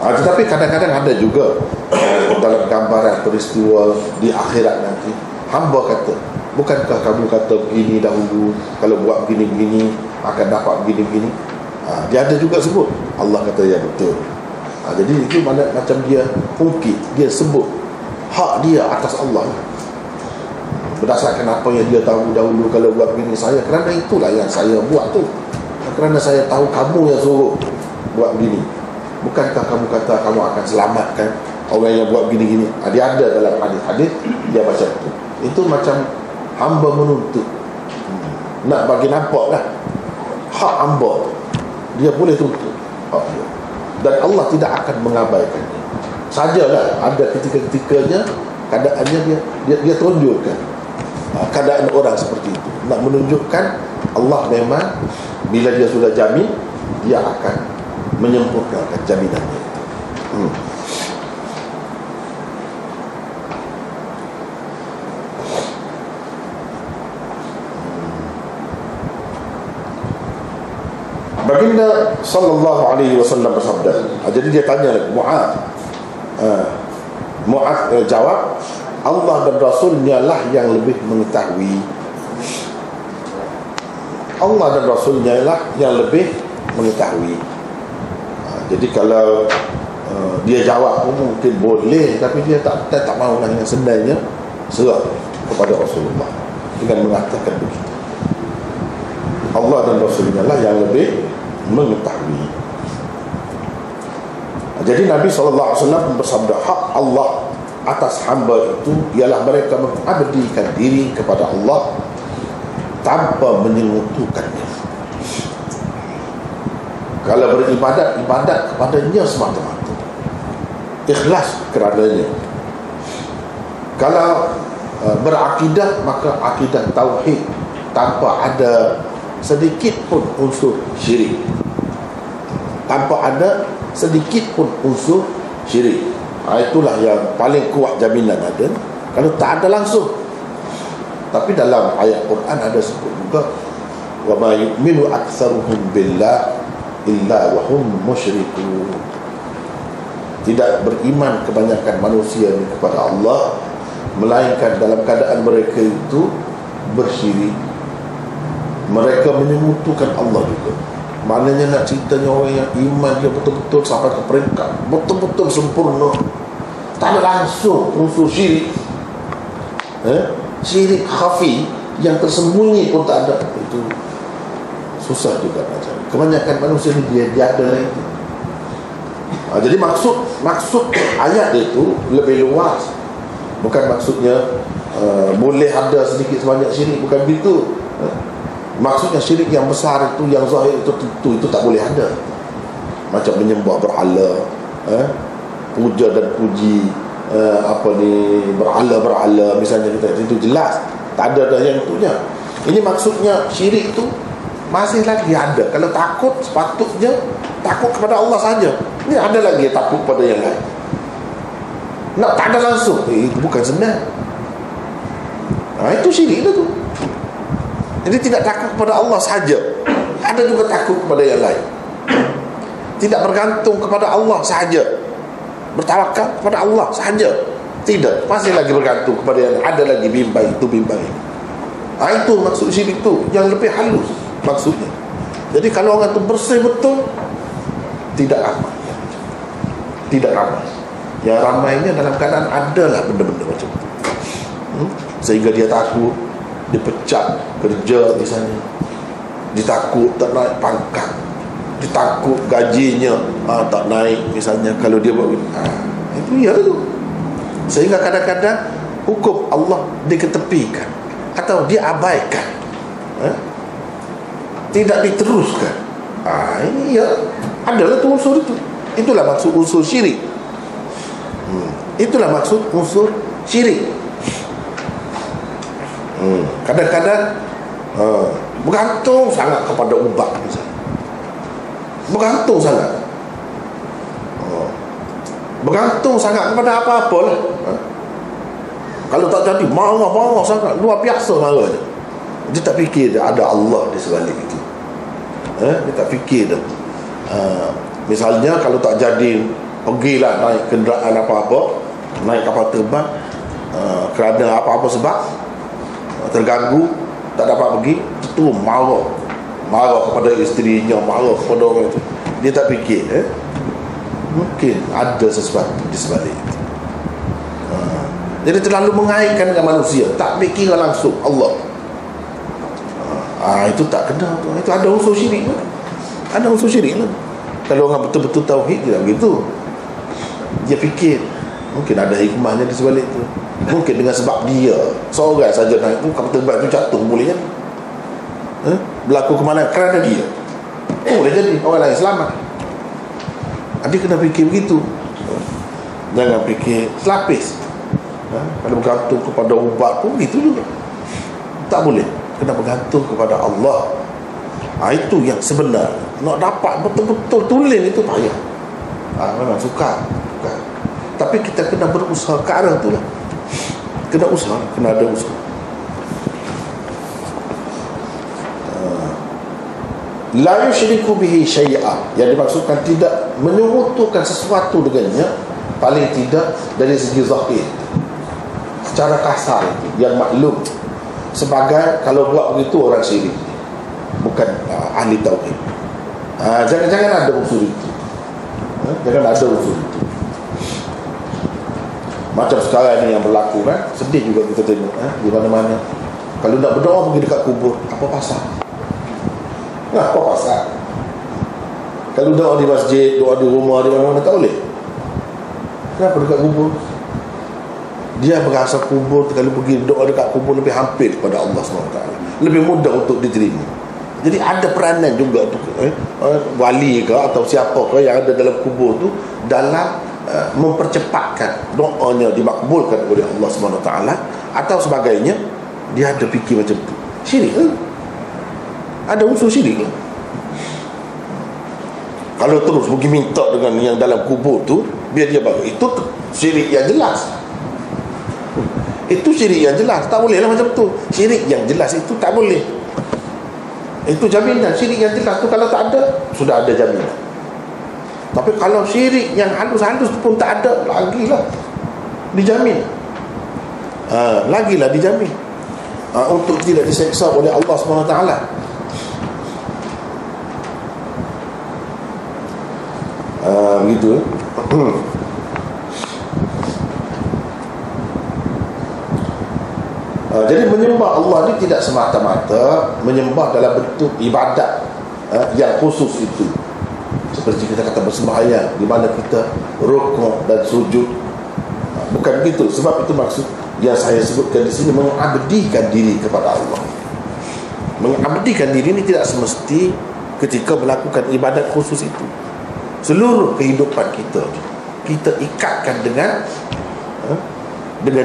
Tetapi kadang-kadang ada juga dalam gambaran peristiwa di akhirat nanti, hamba kata, bukankah kamu kata begini dahulu, kalau buat begini-begini akan dapat begini-begini. Dia ada juga sebut. Allah kata ya betul. Jadi itu mana macam dia ungkit, dia sebut hak dia atas Allah berdasarkan apa yang dia tahu dahulu. Kalau buat begini saya, kerana itulah yang saya buat tu, kerana saya tahu kamu yang suruh buat begini. Bukankah kamu kata kamu akan selamatkan orang yang buat gini-gini? Dia ada dalam hadis-hadis dia macam itu. Itu macam hamba menuntut, nak bagi nampak lah hak hamba, dia boleh tuntut hak dia. Dan Allah tidak akan mengabaikannya. Sajalah ada ketika-ketikanya keadaannya dia tunjukkan keadaan orang seperti itu, nak menunjukkan Allah memang bila dia sudah jamin, dia akan menyempurnakan jaminannya. Baginda sallallahu alaihi wasallam bersabda. Jadi dia tanya Mu'adz. Mu'adz jawab, Allah dan Rasulnya lah yang lebih mengetahui. Allah dan Rasulnya lah yang lebih mengetahui. Jadi kalau dia jawab mungkin boleh, tapi dia tak mahu lah, yang sebenarnya serah kepada Rasulullah dengan mengatakan begitu. Allah dan Rasulnya lah yang lebih mengetahui. Jadi Nabi SAW bersabda, hak Allah atas hamba itu ialah mereka mengabdikan diri kepada Allah tanpa menyekutukannya. Kalau beribadat, ibadat kepadanya semata-mata, ikhlas keradanya. Kalau berakidah, maka akidah tauhid tanpa ada sedikit pun unsur syirik, tanpa ada sedikit pun unsur syirik. Itulah yang paling kuat jaminan ada. Kalau tak ada langsung. Tapi dalam ayat Quran ada sebut juga, wa ma yu'minu aktsaruhum billah illa wa hum musyrikun. Tidak beriman kebanyakan manusia ini kepada Allah melainkan dalam keadaan mereka itu bersyirik. Mereka menyekutukan Allah juga. Maknanya nak ceritanya orang yang iman dia betul-betul sampai ke peringkat betul-betul sempurna, tak ada langsung unsur syirik. Syirik khafi yang tersembunyi pun tak ada. Itu susah juga macam. Kebanyakan manusia ni dia ada lagi. Jadi maksud ayat itu lebih luas. Bukan maksudnya boleh ada sedikit sebanyak syirik, bukan begitu. Maksudnya syirik yang besar itu, yang zahir itu tentu itu tak boleh ada. Macam menyembah berhala, puja dan puji, berhala misalnya, kita itu jelas tak ada dah yang itunya. Ini maksudnya syirik itu masih lagi ada. Kalau takut, sepatutnya takut kepada Allah saja. Ini ada lagi takut pada yang lain. Nak tak ada langsung, itu bukan senang. Itu syirik itu. Jadi tidak takut kepada Allah saja, ada juga takut kepada yang lain. Tidak bergantung kepada Allah saja, bertawakal kepada Allah saja, tidak, masih lagi bergantung kepada yang ada lagi, bimbang itu, bimbang ini. Itu maksud syirik itu, yang lebih halus maksudnya. Jadi kalau orang itu bersih betul, tidak ramai. Tidak ramai. Yang ramainya dalam keadaan adalah benda-benda macam itu, sehingga dia takut dipecat kerja misalnya, ditakut tak naik pangkat, ditakut gajinya tak naik misalnya kalau dia buat itu ya tu. Sehingga kadang-kadang hukum Allah diketepikan atau diabaikan, tidak diteruskan. Ini ya adalah tu unsur itu. Itulah maksud unsur syirik. Itulah maksud unsur syirik. Kadang-kadang bergantung sangat kepada ubat misalnya. Bergantung sangat, bergantung sangat kepada apa-apa lah. Kalau tak jadi marah sangat, luar biasa marahnya. Dia tak fikir dia ada Allah di sebalik itu. Dia tak fikir dah. Misalnya kalau tak jadi, pergilah naik kenderaan apa-apa, naik kapal terbang, kerana apa-apa sebab terganggu, tak dapat pergi, tentu marah kepada isterinya, marah kepada orang itu. Dia tak fikir mungkin ada sesuatu di sebalik itu. Jadi terlalu mengaitkan dengan manusia, tak fikir langsung Allah. Itu tak kena. Itu ada unsur syirik lah. Ada unsur syirik lah. Kalau orang betul-betul tauhid, tidak begitu. Dia fikir mungkin ada hikmahnya di sebalik itu. Mungkin dengan sebab dia seorang saja naik tu, kapal terbang tu jatuh, boleh kan? Berlaku kemana? Kerana dia. Boleh jadi orang lain selamat. Dia kena fikir begitu. Jangan fikir selapis. Kalau bergantung kepada ubat pun begitu juga. Tak boleh. Kena bergantung kepada Allah. Itu yang sebenar. Nak dapat betul-betul tulen itu payah. Memang sukar. Tapi kita kena berusaha ke arah tu lah. Kena usaha, kena ada usaha. La yusyriku bihi syai'a, yang dimaksudkan tidak menyekutukan sesuatu dengannya, paling tidak dari segi zahir, secara kasar itu, yang maklum. Sebagai kalau buat begitu orang syirik, bukan ahli tauhid. Jangan ada unsur itu. Jangan ada unsur itu. Macam sekarang ni yang berlaku kan, sedih juga kita tengok di mana-mana. Kalau nak berdoa pergi dekat kubur, apa pasal? Apa pasal? Kalau doa di masjid, doa di rumah, di mana-mana tak boleh. Kenapa dekat kubur? Dia berasa kubur, kalau pergi doa dekat kubur lebih hampir kepada Allah SWT, lebih mudah untuk diterima. Jadi ada peranan juga untuk wali ke atau siapa ke yang ada dalam kubur tu dalam mempercepatkan doanya dimakbulkan oleh Allah SWT atau sebagainya. Dia ada fikir macam tu. Syirik ke? Ada unsur syirik ke? Kalau terus pergi minta dengan yang dalam kubur tu biar dia bagi, itu syirik yang jelas. Itu syirik yang jelas. Tak boleh lah macam tu. Syirik yang jelas itu tak boleh. Itu jaminan. Syirik yang jelas tu kalau tak ada, sudah ada jaminan. Tapi kalau syirik yang halus-halus pun tak ada, lagilah dijamin. Lagilah dijamin untuk tidak diseksa oleh Allah SWT. Begitu. Jadi menyembah Allah ni tidak semata-mata menyembah dalam bentuk ibadat yang khusus itu. Seperti kita kata bersembahyang, di mana kita rukuk dan sujud. Bukan begitu. Sebab itu maksud yang saya sebutkan di sini, mengabdikan diri kepada Allah. Mengabdikan diri ini tidak semesti ketika melakukan ibadat khusus itu. Seluruh kehidupan kita ikatkan dengan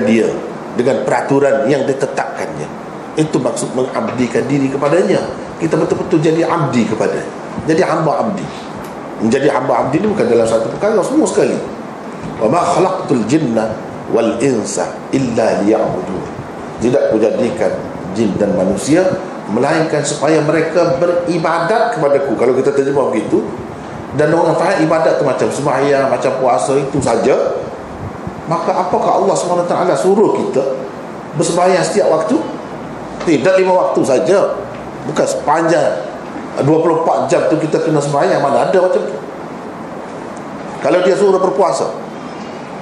dia, dengan peraturan yang ditetapkannya. Itu maksud mengabdikan diri kepadanya. Kita betul-betul jadi abdi kepadanya, jadi hamba abdi. Menjadi hamba abdi ini bukan dalam satu perkara, semua sekali. Wa ma khalaqtul jinna wal insa illa liya'budun. Tidak kujadikan jin dan manusia melainkan supaya mereka beribadat kepadaku. Kalau kita terjemah begitu, dan orang faham ibadat itu macam sembahyang, macam puasa itu saja, maka apakah Allah SWT suruh kita bersembahyang setiap waktu? Tidak 5 waktu saja, bukan sepanjang 24 jam tu kita kena sembahyang. Mana ada macam tu. Kalau dia suruh berpuasa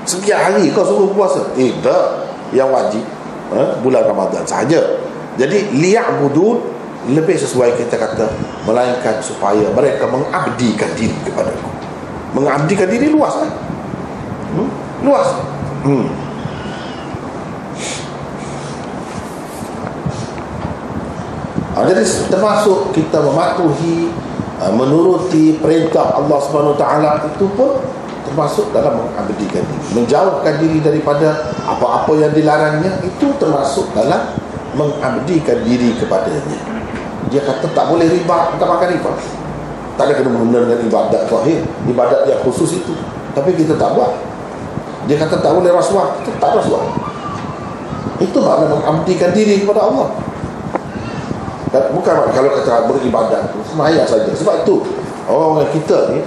sekian hari, kau suruh berpuasa? Tidak. Yang wajib bulan Ramadan sahaja. Jadi liya'budun lebih sesuai kita kata, melainkan supaya mereka mengabdikan diri kepadaku. Mengabdikan diri luas kan? Luas. Jadi termasuk kita mematuhi, menuruti perintah Allah Subhanahu Wa Taala, itu pun termasuk dalam mengabdikan diri. Menjauhkan diri daripada apa-apa yang dilarangnya, itu termasuk dalam mengabdikan diri kepadanya. Dia kata tak boleh riba, kita makan riba. Tak ada kena-mena dengan ibadat zahir, ibadat yang khusus itu, tapi kita tak buat. Dia kata tak boleh rasuah, kita tak rasuah. Itu makna mengabdikan diri kepada Allah. Dan bukan kalau kata beribadat tu sembahyang saja. Sebab itu orang kita ni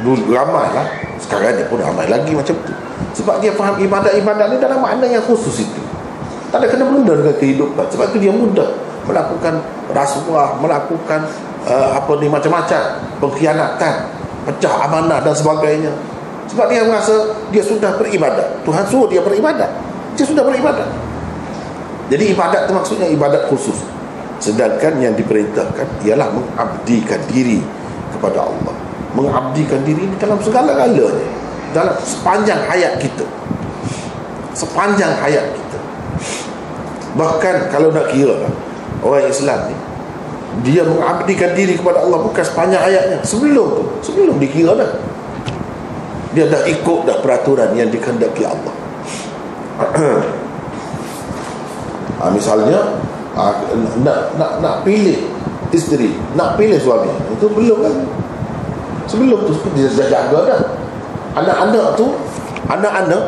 dulu ramai lah, sekarang ni pun ramai lagi macam tu. Sebab dia faham ibadat-ibadat ni dalam makna yang khusus itu. Tak ada kena-mena dengan kehidupan. Sebab itu dia mudah melakukan rasuah, melakukan macam-macam, pengkhianatan, pecah amanah dan sebagainya. Sebab dia merasa dia sudah beribadat. Tuhan suruh dia beribadat, dia sudah beribadat. Jadi ibadat itu maksudnya ibadat khusus. Sedangkan yang diperintahkan ialah mengabdikan diri kepada Allah. Mengabdikan diri ini dalam segala-galanya, dalam sepanjang hayat kita. Sepanjang hayat kita. Bahkan kalau nak kira orang Islam ni, dia mengabdikan diri kepada Allah bukan sepanjang hayatnya. Sebelum dikira dah, dia dah ikut dah peraturan yang dikehendaki Allah. Misalnya nak pilih isteri, nak pilih suami, itu belum kan. Sebelum tu dia dah jaga dah anak-anak tu, anak-anak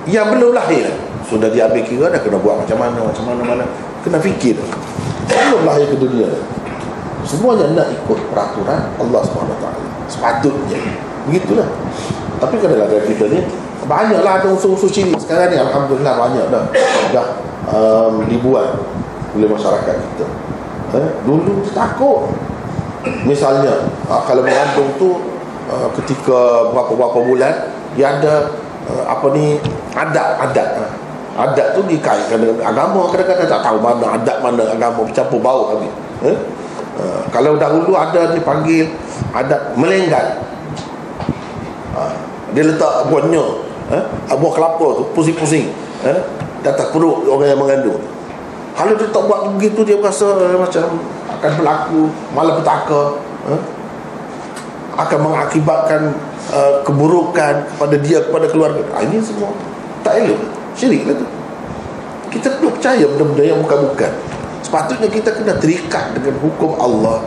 yang belum lahir sudah diambil kira dah, kena buat macam mana, kena fikir sebelum lahir ke dunia. Semuanya nak ikut peraturan Allah SWT. Sepatutnya begitulah. Tapi kadang-kadang kita ni banyaklah ada unsur-unsur syirik. Sekarang ni alhamdulillah banyak dah dibuat oleh masyarakat kita. Dulu takut. Misalnya kalau mengandung tu ketika berapa bulan, dia ada adat tu dikaitkan dengan agama. Kadang-kadang tak tahu mana adat mana agama, bercampur bau habis. Kalau dahulu ada dipanggil adat melenggat. Dia letak buahnya, buah kelapa tu pusing-pusing di atas perut orang yang mengandung. Kalau dia tak buat begitu, dia rasa macam akan berlaku malapetaka, akan mengakibatkan keburukan kepada dia, kepada keluarga. Ini semua tak elok, syirik lah tu. Kita perlu percaya benda-benda yang bukan-bukan. Sepatutnya kita kena terikat dengan hukum Allah,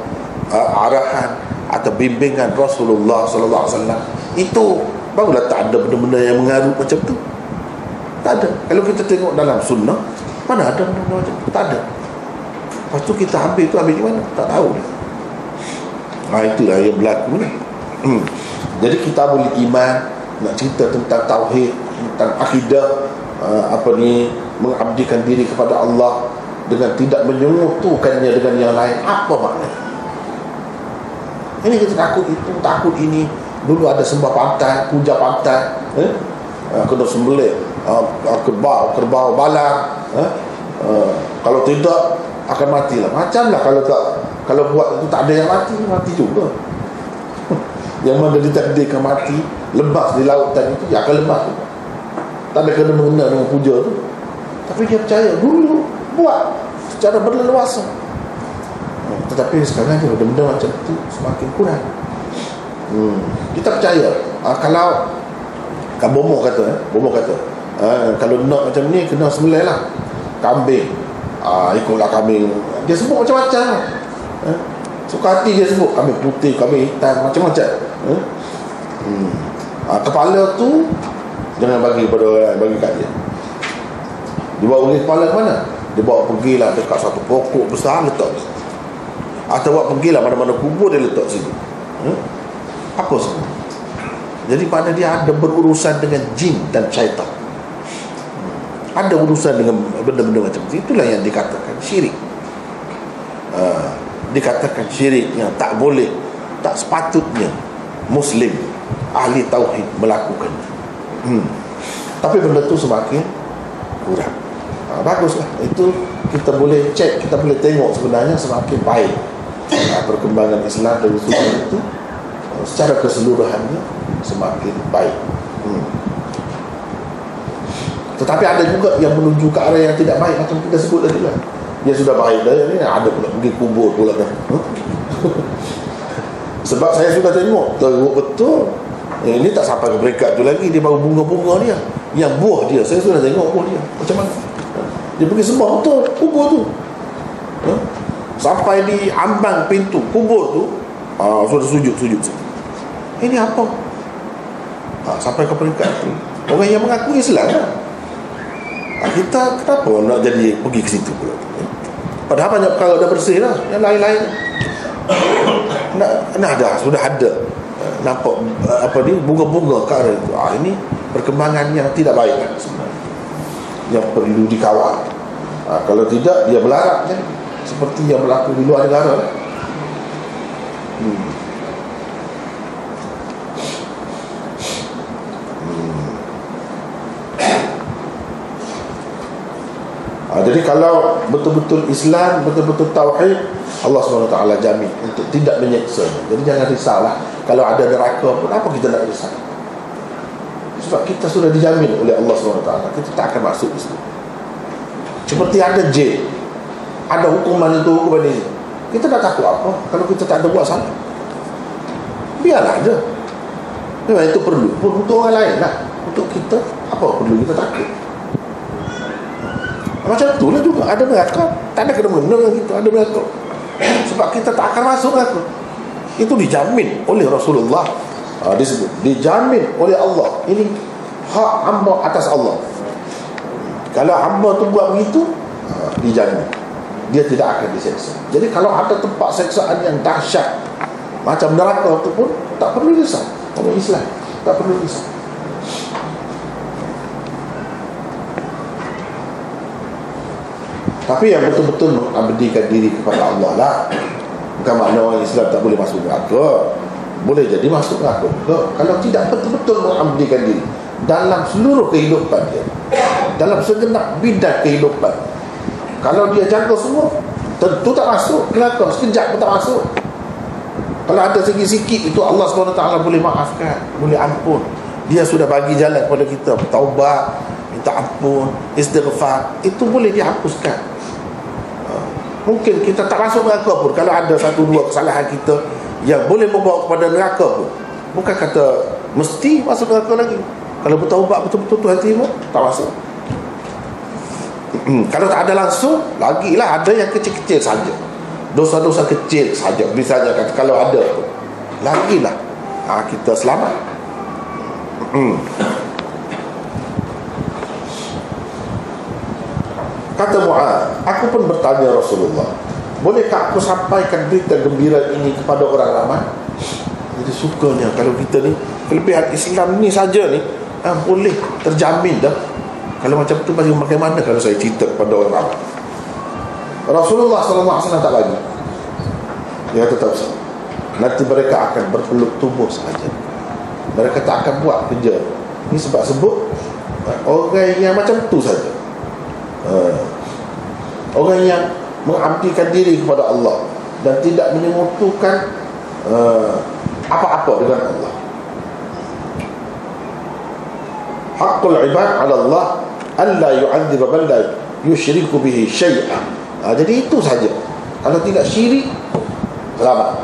arahan atau bimbingan Rasulullah SAW. Itu barulah tak ada benda-benda yang mengaruh macam tu. Tak ada. Kalau kita tengok dalam sunnah, mana ada benda-benda macam tu? Tak ada. Lepas tu kita ambil di mana? Tak tahu. Itulah yang berlaku ni. Jadi kita boleh iman, nak cerita tentang tauhid, tentang akidah, mengabdikan diri kepada Allah dengan tidak menyekutukannya dengan yang lain. Apa maknanya? Ini kita takut itu, takut ini. Dulu ada sembah pantai, puja pantai, kena sembelih kerbau balang, Kalau tidak akan matilah. Macamlah kalau buat itu tak ada yang mati juga. Yang mana ditakdirkan mati, lepas di lautan itu, ya akan lepas juga. Tak ada kena mengena dengan puja tu. Tapi dia percaya dulu buat secara berleluasa. Tetapi sekarang ni benda-benda macam tu semakin kurang. Kita percaya kalau Bomo kata kalau nak macam ni kena sembelih lah kambing, ikutlah kambing. Dia sebut macam-macam. Suka hati dia sebut kambing putih, kambing hitam, macam-macam. Kepala tu jangan bagi kepada orang, bagi kat dia. Dia bawa pergi kepala ke mana? Dia bawa pergilah dekat satu pokok besar, letak di situ. Atau bawa pergilah mana-mana kubur, dia letak situ. Apa semua? Jadi pada dia ada berurusan dengan jin dan syaitan. Ada urusan dengan benda-benda macam itu. Itulah yang dikatakan syirik. Dikatakan syirik yang tak boleh, tak sepatutnya Muslim ahli tauhid melakukan. Tapi benda tu semakin kurang. Baguslah. Itu kita boleh cek, kita boleh tengok sebenarnya semakin baik perkembangan Islam dari sudut itu secara keseluruhannya semakin baik. Tetapi ada juga yang menuju ke arah yang tidak baik, macam kita sebut tadi lah. Dia sudah baik dah, ini ada pula pergi kubur pula dah. Sebab saya sudah tengok teruk betul. Ini tak sampai ke peringkat tu lagi, dia baru bunga-bunga dia, yang buah dia saya sudah tengok buah dia macam mana. Dia pergi sembah betul kubur tu. Sampai di ambang pintu kubur tu, sudah sujud. Ini apa? Sampai ke peringkat tu. Orang yang mengaku Islam lah. Kita kenapa nak jadi pergi ke situ pula? Padahal banyak perkara dah bersih lah. Yang lain-lain sudah ada. Nampak bunga-bunga ke arah itu. Ini perkembangan yang tidak baik kan, sebenarnya, yang perlu dikawal. Kalau tidak, dia melarat kan, seperti yang berlaku di luar negara. Jadi kalau betul-betul Islam, betul-betul tauhid, Allah SWT jamin untuk tidak menyeksa. Jadi jangan risaulah kalau ada neraka pun, apa kita nak risau? Sebab kita sudah dijamin oleh Allah SWT, kita tak akan masuk di situ. Seperti ada jail, ada hukuman itu, hukuman ini. Kita tak takut apa kalau kita tak ada buat salah? Biarlah ada. Memang itu perlu pun untuk orang lain lah. Untuk kita, apa perlu kita takut? Macam itulah juga ada neraka. Tak ada kena-mena dengan kita, ada neraka. Sebab kita tak akan masuk neraka. Itu dijamin oleh Rasulullah. Disebut dijamin oleh Allah. Ini hak hamba atas Allah. Kalau hamba tu buat begitu, dijamin dia tidak akan diseksa. Jadi kalau ada tempat seksaan yang dahsyat macam neraka tu pun tak perlu risau. Orang Islam tak perlu risau. Tapi yang betul-betul mengabdikan diri kepada Allah lah. Bukan makna orang Islam tak boleh masuk neraka. Boleh jadi masuk neraka juga kalau tidak betul-betul mengabdikan diri dalam seluruh kehidupan dia, dalam segenap bidang kehidupan. Kalau dia jaga semua, tentu tak masuk neraka. Sekejap pun tak masuk. Kalau ada sikit-sikit, itu Allah SWT boleh maafkan, boleh ampun. Dia sudah bagi jalan kepada kita, bertaubat, minta ampun, istighfar. Itu boleh dihapuskan. Mungkin kita tak masuk neraka pun kalau ada satu dua kesalahan kita yang boleh membawa kepada neraka pun. Bukan kata mesti masuk neraka lagi. Kalau bertaubat betul-betul Tuhan terima, tak masuk. Kalau tak ada langsung, lagilah ada yang kecil-kecil saja, dosa-dosa kecil saja. Misalnya kata kalau ada pun, lagilah kita selamat. Kata Mu'adz, aku pun bertanya Rasulullah, bolehkah aku sampaikan berita gembira ini kepada orang ramai? Jadi sukanya kalau kita ni kelebihan Islam ni saja ni, boleh terjamin dah. Kalau macam tu bagaimana kalau saya cerita kepada orang ramai? Rasulullah SAW tak bagi. Dia kata tak usah. Nanti mereka akan berpeluk tubuh sahaja. Mereka tak akan buat kerja. Ini sebab sebut orang yang macam tu saja. Orang yang mengabdikan diri kepada Allah dan tidak menyekutukan apa-apa dengan Allah. Haqqul ibad 'ala Allah alla yu'adzib man la yusyriku bihi syai'an. Jadi itu saja. Kalau tidak syirik, selamat.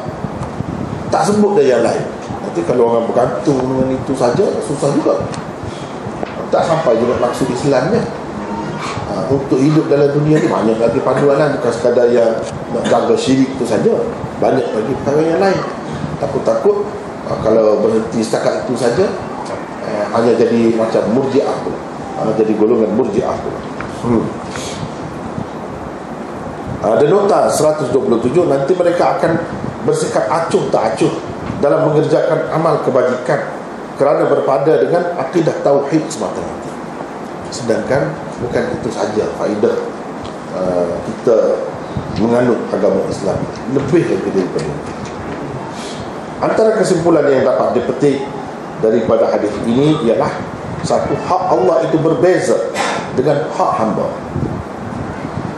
Tak sebut dah yang lain. Nanti kalau orang bergantung dengan itu saja, susah juga. Tak sampai juga maksud Islamnya. Untuk hidup dalam dunia ni banyak lagi panduan, bukan sekadar yang nak jaga syirik itu saja. Banyak lagi perkara yang lain. Takut-takut kalau berhenti setakat itu saja, hanya jadi macam murji'ah pula. Jadi golongan murji'ah pula. Ada nota 127, nanti mereka akan bersikap acuh tak acuh dalam mengerjakan amal kebajikan kerana berpada dengan akidah tauhid semata-mata. Sedangkan bukan itu saja faedah kita menganut agama Islam, lebih lagi daripada itu. Antara kesimpulan yang dapat dipetik daripada hadis ini ialah, satu, hak Allah itu berbeza dengan hak hamba.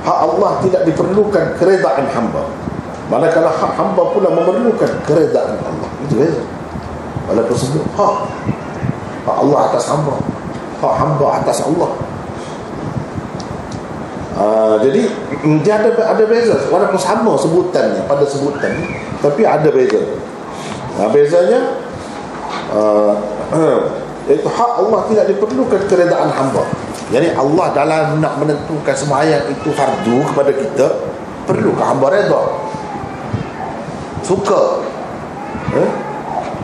Hak Allah tidak diperlukan keredaan hamba, manakala hak hamba pula memerlukan keredaan Allah. Itu beza. Walaupun sebut hak Allah atas hamba, hak hamba atas Allah. Jadi dia ada beza, walaupun sama sebutannya, pada sebutan, tapi ada beza. Bezanya itu hak Allah tidak diperlukan keredaan hamba. Jadi Allah dalam nak menentukan sembahyang itu fardu kepada kita, perlu ke hamba redha. Suka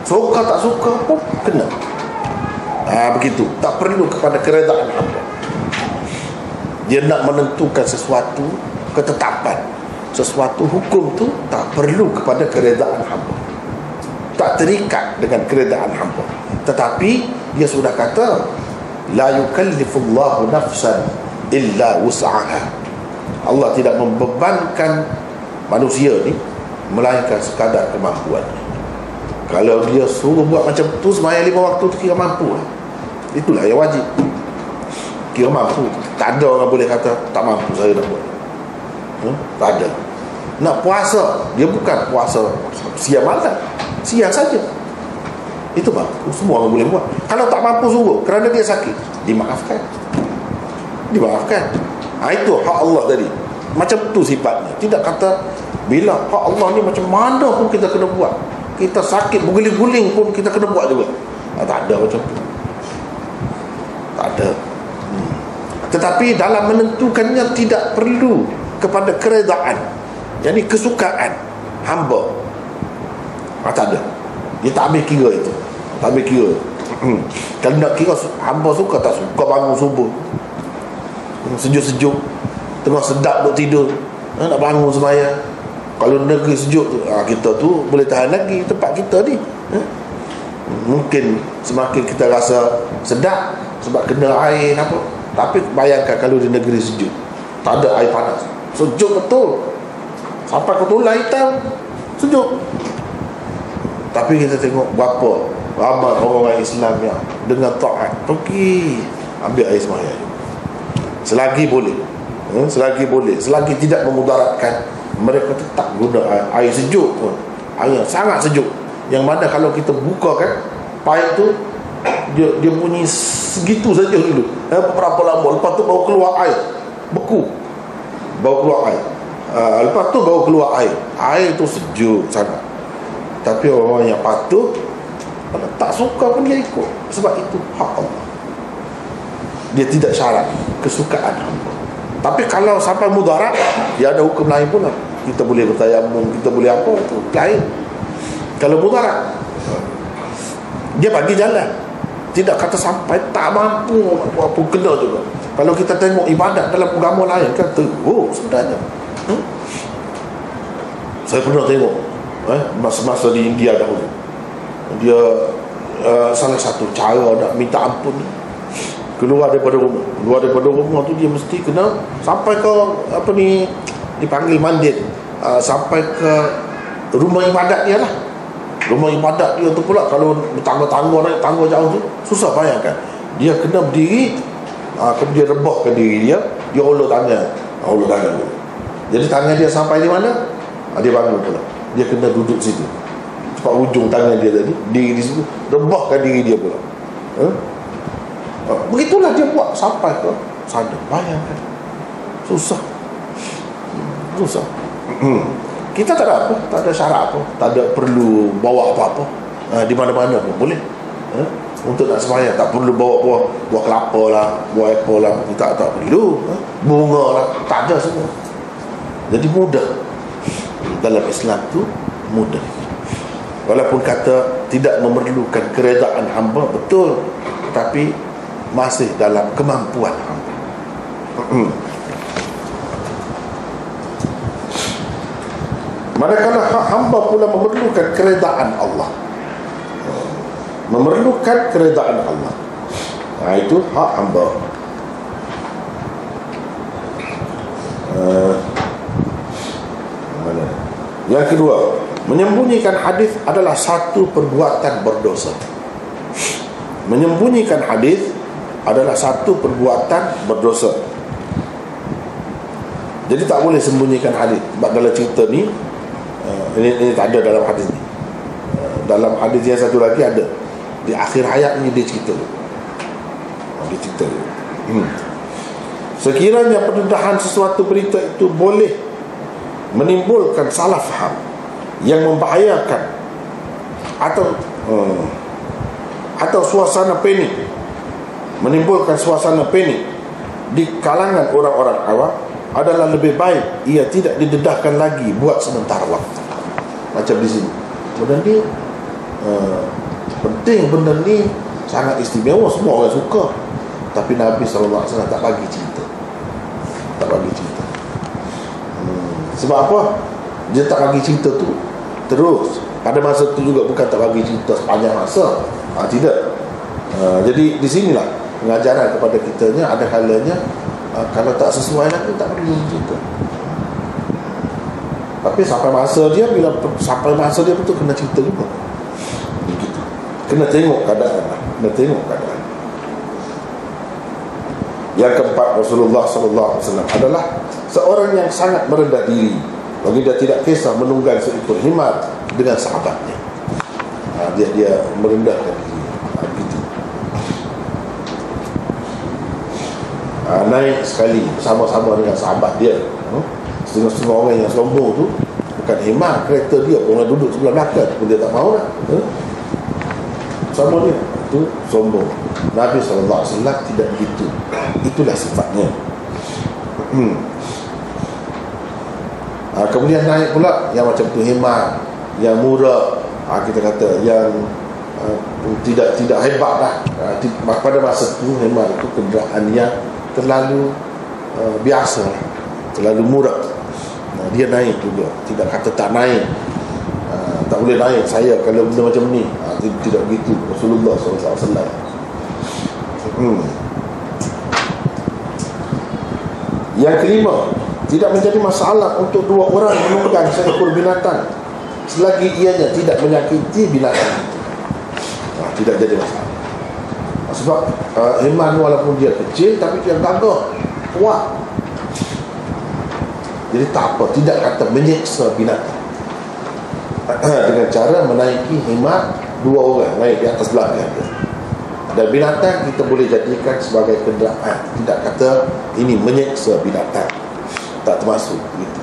suka tak suka pun kena. Begitu, tak perlu kepada keredaan hamba. Dia nak menentukan sesuatu ketetapan, sesuatu hukum tu tak perlu kepada keredaan hamba, tak terikat dengan keredaan hamba. Tetapi dia sudah kata, la yukallifullahu nafsan illa wus'aha. Allah tidak membebankan manusia ni melainkan sekadar kemampuan. Kalau dia suruh buat macam tu sembahyang 5 waktu tu, kira mampu lah. Itulah yang wajib, kira mampu. Tak ada orang boleh kata tak mampu saya nak buat. Tak ada. Nak puasa, dia bukan puasa siang malam, siang saja, itu mampu, semua orang boleh buat. Kalau tak mampu suruh kerana dia sakit, dimaafkan. Itu hak Allah tadi. Macam tu sifatnya. Tidak kata bila hak Allah ni macam mana pun kita kena buat. Kita sakit berguling-guling pun kita kena buat juga. Tak ada macam tu. Tak ada. Tetapi dalam menentukannya tidak perlu kepada keredaan, jadi kesukaan hamba. Tak ada. Dia tak ambil kira itu. Tak ambil kira. Kalau nak kira hamba suka tak suka bangun subuh, sejuk-sejuk, tengah sedap duk tidur, nak bangun sembahyang. Kalau negeri sejuk tu, kita tu boleh tahan lagi tempat kita ni. Mungkin semakin kita rasa sedap sebab kena air apa. Tapi bayangkan kalau di negeri sejuk, tak ada air panas, sejuk betul, sampai ke tulang hitam, sejuk. Tapi kita tengok berapa ramai orang Islam yang dengan taat pergi ambil air sembahyang selagi boleh, selagi tidak memudaratkan, mereka tetap guna air sejuk pun, air yang sangat sejuk, yang mana kalau kita buka kan paip tu, dia bunyi segitu saja dulu, berapa lama, lepas tu baru keluar air beku, baru keluar air, lepas tu baru keluar air tu sejuk sangat. Tapi orang yang patuh, kalau tak suka pun dia ikut, sebab itu hak Allah. Dia tidak syarat kesukaan hamba. Tapi kalau sampai mudarat, dia ada hukum lain pula. Kita boleh bertayamum, kita boleh apa, itu lain. Kalau mudarat, dia bagi jalan, tidak kata sampai tak mampu apa kena juga. Kalau kita tengok ibadat dalam agama lain, kata sebenarnya saya pernah tengok masa-masa di India dahulu, dia salah satu cara nak minta ampun, keluar daripada rumah tu dia mesti kena sampai ke dipanggil mandin, sampai ke rumah ibadat dia lah. Rumah ibadat dia tu pula, kalau bertangga-tangga, naik tangga jauh tu, susah bayangkan. Dia kena berdiri, kemudian rebahkan diri dia, dia ulur tangan dulu. Jadi tangan dia sampai di mana, dia bangun pula. Dia kena duduk situ, cepat ujung tangan dia tadi, diri di situ, rebahkan diri dia pula. Begitulah dia buat sampai ke sana. Bayangkan, susah. Kita tak ada apa, tak ada syarat apa, tak ada perlu bawa apa-apa. Di mana-mana pun boleh. Untuk nak sembahyang tak perlu bawa buah kelapa lah, buah apple lah, tak perlu. Bunga lah, tak ada semua. Jadi mudah. Dalam Islam tu mudah. Walaupun kata tidak memerlukan keredaan hamba, betul, tapi masih dalam kemampuan hamba. Manakala hamba pula memerlukan keredaan Allah, memerlukan keredaan Allah, itu hak hamba. Yang kedua, menyembunyikan hadis adalah satu perbuatan berdosa. Menyembunyikan hadis adalah satu perbuatan berdosa. Jadi tak boleh sembunyikan hadis. Sebab dalam cerita ni, ini tak ada dalam hadis ni. Dalam hadis yang satu lagi ada. Di akhir hayat ni dia cerita. Dia cerita. Sekiranya pendedahan sesuatu berita itu boleh menimbulkan salah faham yang membahayakan atau suasana panik, menimbulkan suasana panik di kalangan orang-orang awam, adalah lebih baik ia tidak didedahkan lagi buat sementara waktu. Macam di sini, benda ni penting, benda ni sangat istimewa, semua orang suka, tapi Nabi SAW tak bagi cerita. Tak bagi cerita. Sebab apa? Dia tak bagi cerita tu terus. Pada masa tu juga bukan tak bagi cerita sepanjang masa. Tidak. Jadi di sinilah pengajaran kepada kitanya, ada kalanya kalau tak sesuai lagi tak perlu cerita. Tapi sampai masa dia, bila sampai masa dia betul kena cerita juga. Begitu. Kena tengok keadaan lah. Kena tengok keadaan. Yang keempat, Rasulullah SAW adalah seorang yang sangat merendah diri. Baginda tidak kisah menunggang seekor himar dengan sahabatnya. Dia merendahkan diri. Begitu. Naik sekali bersama-sama dengan sahabat dia. Setengah-setengah orang yang sombong tu, bukan himar, kereta dia, orang duduk sebelah belakang pun dia tak mahu lah. Sama dia tu sombong. Nabi SAW tidak begitu. Itulah sifatnya. Kemudian naik pula yang macam tu himar, yang murah, kita kata yang tidak hebat lah. Pada masa tu himar itu kenderaan yang terlalu biasa, terlalu murah. Dia naik juga, tidak kata tak naik. Tak boleh naik saya kalau benda macam ni. Tidak begitu Rasulullah SAW. Yang kelima, tidak menjadi masalah untuk dua orang menunggang seekor binatang selagi ianya tidak menyakiti binatang itu. Tidak jadi masalah. Sebab himar walaupun dia kecil, tapi dia gagah, kuat. Jadi tak apa, tidak kata menyeksa binatang. Dengan cara menaiki himar, dua orang naik di atas belakang dia. Dan binatang kita boleh jadikan sebagai kenderaan. Tidak kata ini menyeksa binatang, tak termasuk gitu.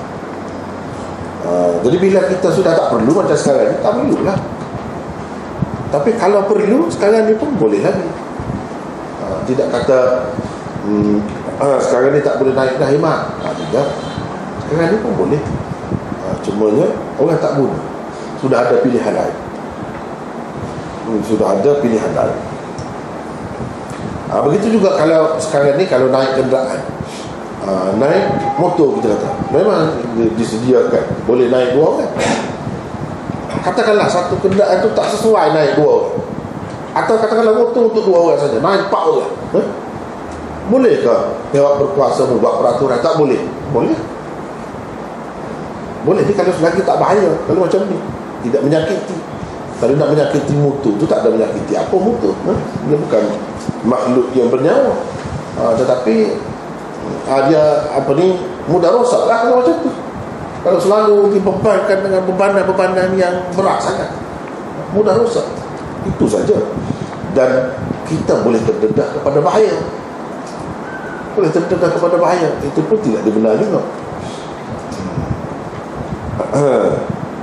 Jadi bila kita sudah tak perlu macam sekarang ni, tak perlulah. Tapi kalau perlu sekarang ni pun boleh lagi. Tidak kata sekarang ni tak boleh naik dah himar. Tidak. Sekarang ni pun boleh. Cumanya orang tak guna. Sudah ada pilihan lain. Sudah ada pilihan lain. Begitu juga kalau sekarang ni, kalau naik kenderaan, naik motor kita kata, memang disediakan boleh naik dua orang. Katakanlah satu kenderaan tu tak sesuai naik dua orang, atau katakanlah motor untuk dua orang saja, naik 4 orang. Bolehkah pihak berkuasa membuat peraturan? Tak boleh. Boleh. Boleh ni kalau selagi tak bahaya. Kalau macam ni tidak menyakiti. Kalau nak menyakiti mutu tu tak ada menyakiti apa mutu. Dia bukan makhluk yang bernyawa. Tetapi dia mudah rosak lah kalau macam tu. Kalau selalu dibebankan dengan bebanan-bebanan yang berat sangat, mudah rosak. Itu saja. Dan kita boleh terdedah kepada bahaya. Boleh terdedah kepada bahaya. Itu pun tidak dibenar juga.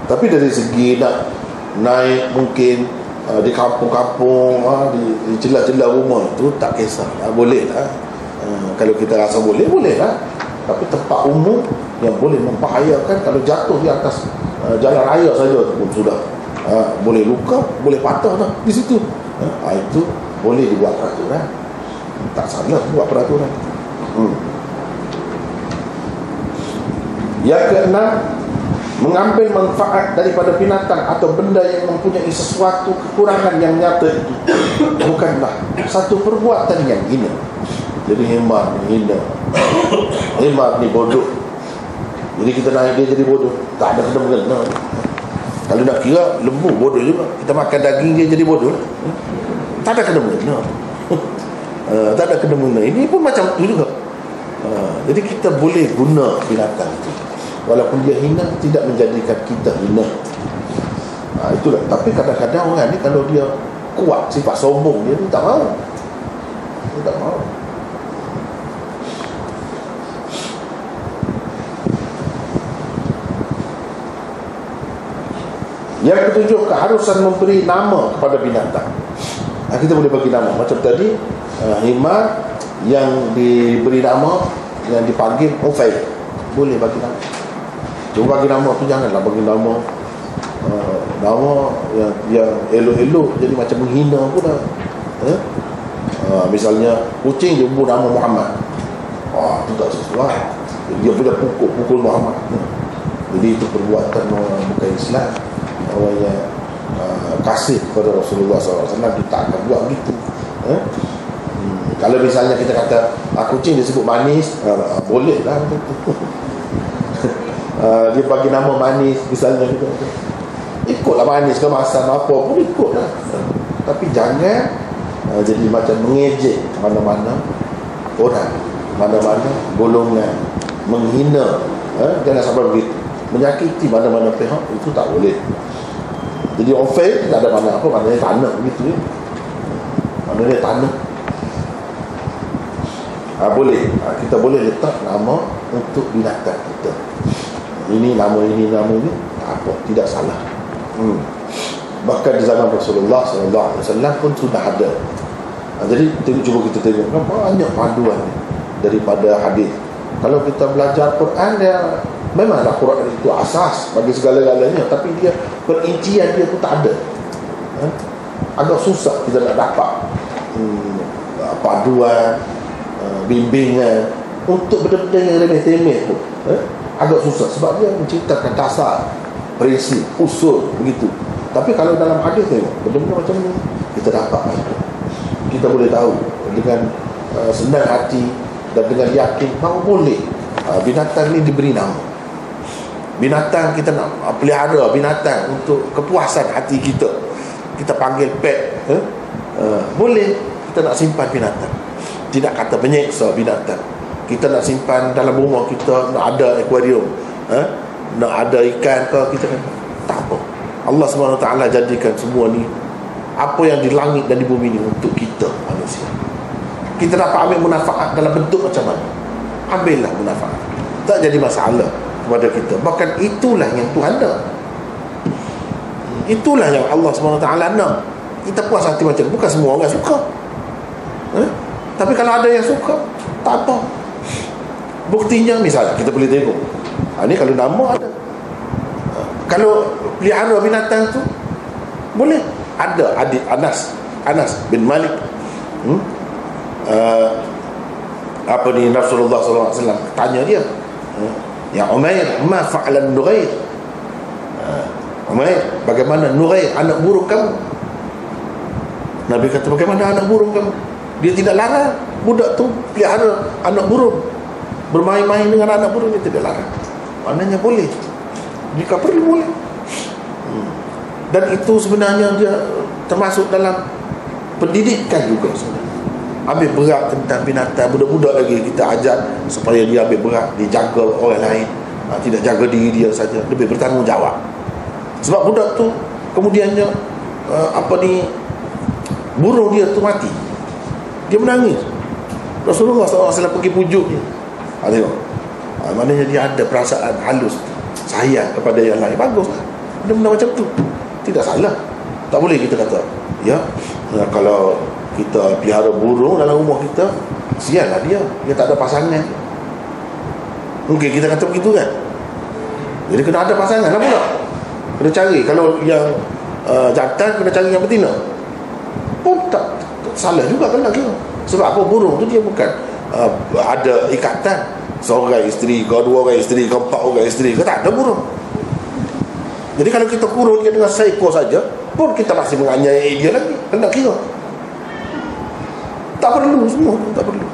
Tapi dari segi nak naik mungkin di kampung-kampung, di celah-celah rumah itu tak kisah, boleh lah. Kalau kita rasa boleh, boleh lah. Tapi tempat umum yang boleh membahayakan, kalau jatuh di atas jalan raya saja pun sudah boleh luka, boleh patah dah di situ. Itu boleh dibuat peraturan. Tak salah buat peraturan. Yang keenam, mengambil manfaat daripada binatang atau benda yang mempunyai sesuatu kekurangan yang nyata itu bukanlah satu perbuatan yang hina. Jadi himar ni hina, himar ni bodoh. Jadi kita naik dia jadi bodoh, tak ada kena-mengena. Kalau nak kira lembu bodoh juga, kita makan daging dia jadi bodoh, tak ada kena-mengena. Tak ada kena-mengena. Ini pun macam tu juga. Jadi kita boleh guna binatang itu, walaupun dia hina, tidak menjadikan kita hina. Itulah. Tapi kadang-kadang orang ni kalau dia kuat sifat sombong, dia tak mau. Dia tak mau. Yang ketujuh, keharusan memberi nama kepada binatang. Kita boleh bagi nama. Macam tadi, himar yang diberi nama, yang dipanggil Ufay, boleh bagi nama. Cuma bagi nama tu janganlah bagi nama nama yang elok-elok, jadi macam menghina pula. Misalnya kucing dia buat nama Muhammad, itu tak sesuai. Dia boleh pukul Muhammad. Jadi itu perbuatan orang bukan Islam. Orang yang kasih kepada Rasulullah SAW, dia tak akan buat begitu. Kalau misalnya kita kata kucing disebut manis, boleh lah. Dia bagi nama manis misalnya, kita ikutlah manis ke masam apa pun ikutlah. Tapi jangan jadi macam mengejek mana-mana orang, mana-mana golongan, menghina, jangan sampai begitu, menyakiti mana-mana pihak, itu tak boleh. Jadi Ufay tak ada makna apa, maknanya tanah begitu ya. Maknanya tanah. Boleh, kita boleh letak nama untuk binatang kita. Ini nama ini, tak apa, tidak salah. Bahkan di zaman Rasulullah SAW pun sudah ada. Jadi cuba kita tengok, banyak panduan daripada hadis. Kalau kita belajar Quran, dia memanglah Quran itu asas bagi segala-galanya, tapi dia perincian dia pun tak ada. Agak susah kita nak dapat panduan, bimbingan untuk benda-benda yang remeh-temeh pun. Agak susah sebab dia menceritakan dasar, prinsip, usul begitu. Tapi kalau dalam hadis tengok benda-benda macam ni, kita dapat, kita boleh tahu dengan senang hati dan dengan yakin bahawa boleh binatang ni diberi nama. Binatang kita nak pelihara binatang untuk kepuasan hati kita, kita panggil pet, boleh. Kita nak simpan binatang, tidak kata menyeksa binatang. Kita nak simpan dalam rumah kita, nak ada akuarium, nak ada ikan ke, kita kan tak apa. Allah SWT jadikan semua ni, apa yang di langit dan di bumi ni, untuk kita manusia. Kita dapat ambil manfaat dalam bentuk macam mana, ambillah manfaat, tak jadi masalah kepada kita. Bahkan itulah yang Tuhan nak, itulah yang Allah SWT nak. Kita puas hati macam, bukan semua orang suka, tapi kalau ada yang suka, tak apa. Buktinya misalnya kita boleh tengok, ini kalau nama ada, kalau pelihara binatang tu boleh. Ada adik Anas bin Malik, Rasulullah SAW tanya dia, ya Umair, ma fa'alan Nughair, Umair, bagaimana Nughair, anak burung kamu? Nabi kata, bagaimana anak burung kamu? Dia tidak larang budak tu pelihara anak burung, bermain-main dengan anak burung, dia tidak larang. Maknanya boleh, jika perlu boleh. Dan itu sebenarnya dia termasuk dalam pendidikan juga sebenarnya. ambil berat tentang binatang. Budak-budak lagi kita ajar supaya dia ambil berat, dia jaga orang lain, tidak jaga diri dia saja, lebih bertanggungjawab. Sebab budak tu kemudiannya burung dia tu mati, dia menangis. Rasulullah SAW pergi pujuk dia. Tengok, maknanya dia ada perasaan halus, sayang kepada yang lain. Baguslah benda-benda macam tu, tidak salah. Tak boleh kita kata ya, kalau kita pelihara burung dalam rumah kita, kesianlah dia tak ada pasangan. Mungkin kita kata begitu kan. Jadi kena ada pasangan lah pula. Kena cari, kalau yang jantan kena cari yang betina pun tak salah juga kan lagi. Sebab apa? Burung tu dia bukan ada ikatan seorang isteri ke, dua orang isteri ke, empat orang isteri ke, tak ada burung. Jadi kalau kita kurung dia dengan seekor saja pun kita masih menganiayai dia lagi. Kena kira. Tak perlu semua tu, tak perlu.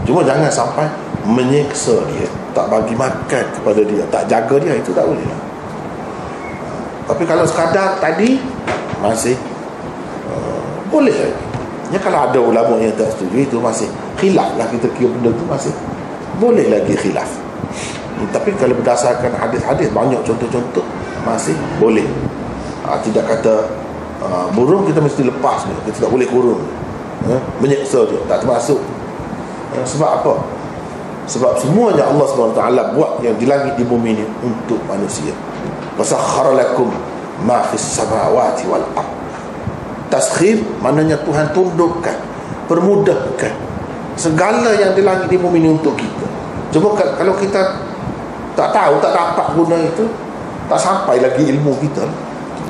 Cuma jangan sampai menyeksa dia, tak bagi makan kepada dia, tak jaga dia, itu tak boleh lah. Tapi kalau sekadar tadi masih boleh lagi. Ya, kalau ada ulama yang tak setuju, itu masih khilaf lah, kita kira benda tu masih boleh lagi khilaf. Tapi kalau berdasarkan hadis-hadis, banyak contoh-contoh, masih boleh. Tidak kata burung kita mesti lepas dia, kita tak boleh kurung, menyeksa dia, tak termasuk. Sebab apa? Sebab semuanya Allah SWT buat yang di langit di bumi ini untuk manusia. Wasakhkhara lakum ma fis samawati wal ard. Taskhir maknanya Tuhan tundukkan, permudahkan segala yang di langit di bumi ini untuk kita. Cuma kalau kita tak tahu, tak dapat guna itu, tak sampai lagi ilmu kita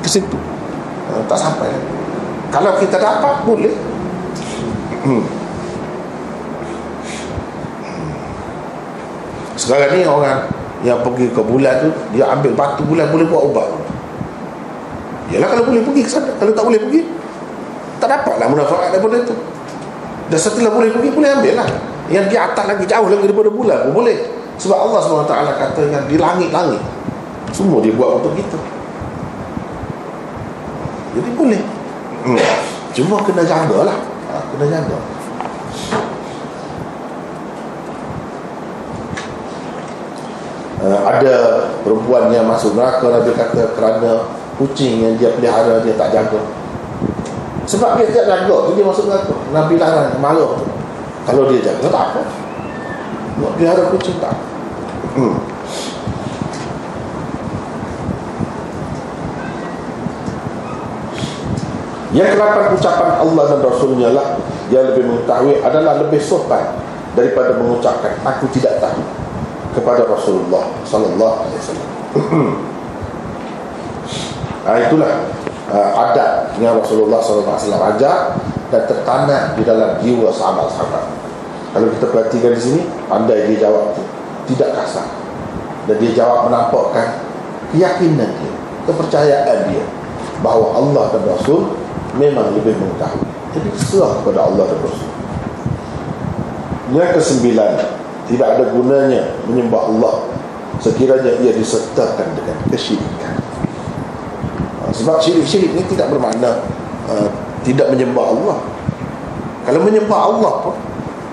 ke situ. Tak sampai lagi. Kalau kita dapat, boleh. Sekarang ni orang yang pergi ke bulan tu, dia ambil batu bulan boleh buat ubat. Yalah, kalau boleh pergi ke sana. Kalau tak boleh pergi, tak dapatlah manfaat daripada itu. Dan setelah boleh pergi, boleh ambil lah. Yang di atas lagi, jauh lagi daripada bulan pun boleh. Sebab Allah SWT kata yang di langit-langit semua dia buat untuk kita. Jadi boleh. Cuma kena jagalah. Kena jaga. Ada perempuan yang masuk neraka, Nabi kata kerana kucing yang dia pelihara dia tak jaga. Sebab dia tak jaga tu dia masuk neraka. Nabi larang, marah tu. Kalau dia jaga tak apa. Nak pelihara kucing tak. Yang ke-8 ucapan Allah dan Rasulnya lah yang lebih mengetahui adalah lebih sopan daripada mengucapkan aku tidak tahu kepada Rasulullah sallallahu alaihi wasallam. Itulah adab yang Rasulullah sallallahu alaihi wasallam ajar dan tertanam di dalam jiwa sahabat-sahabat. Kalau kita perhatikan di sini, pandai dia jawab tu, tidak kasar. Dan dia jawab menampakkan keyakinan dia, kepercayaan dia bahawa Allah dan Rasul memang lebih mengetahui. Jadi serah kepada Allah dan Rasul. Yang ke-9, tidak ada gunanya menyembah Allah sekiranya ia disertakan dengan kesyirikan. Sebab syirik-syirik ini tidak bermakna tidak menyembah Allah. Kalau menyembah Allah pun,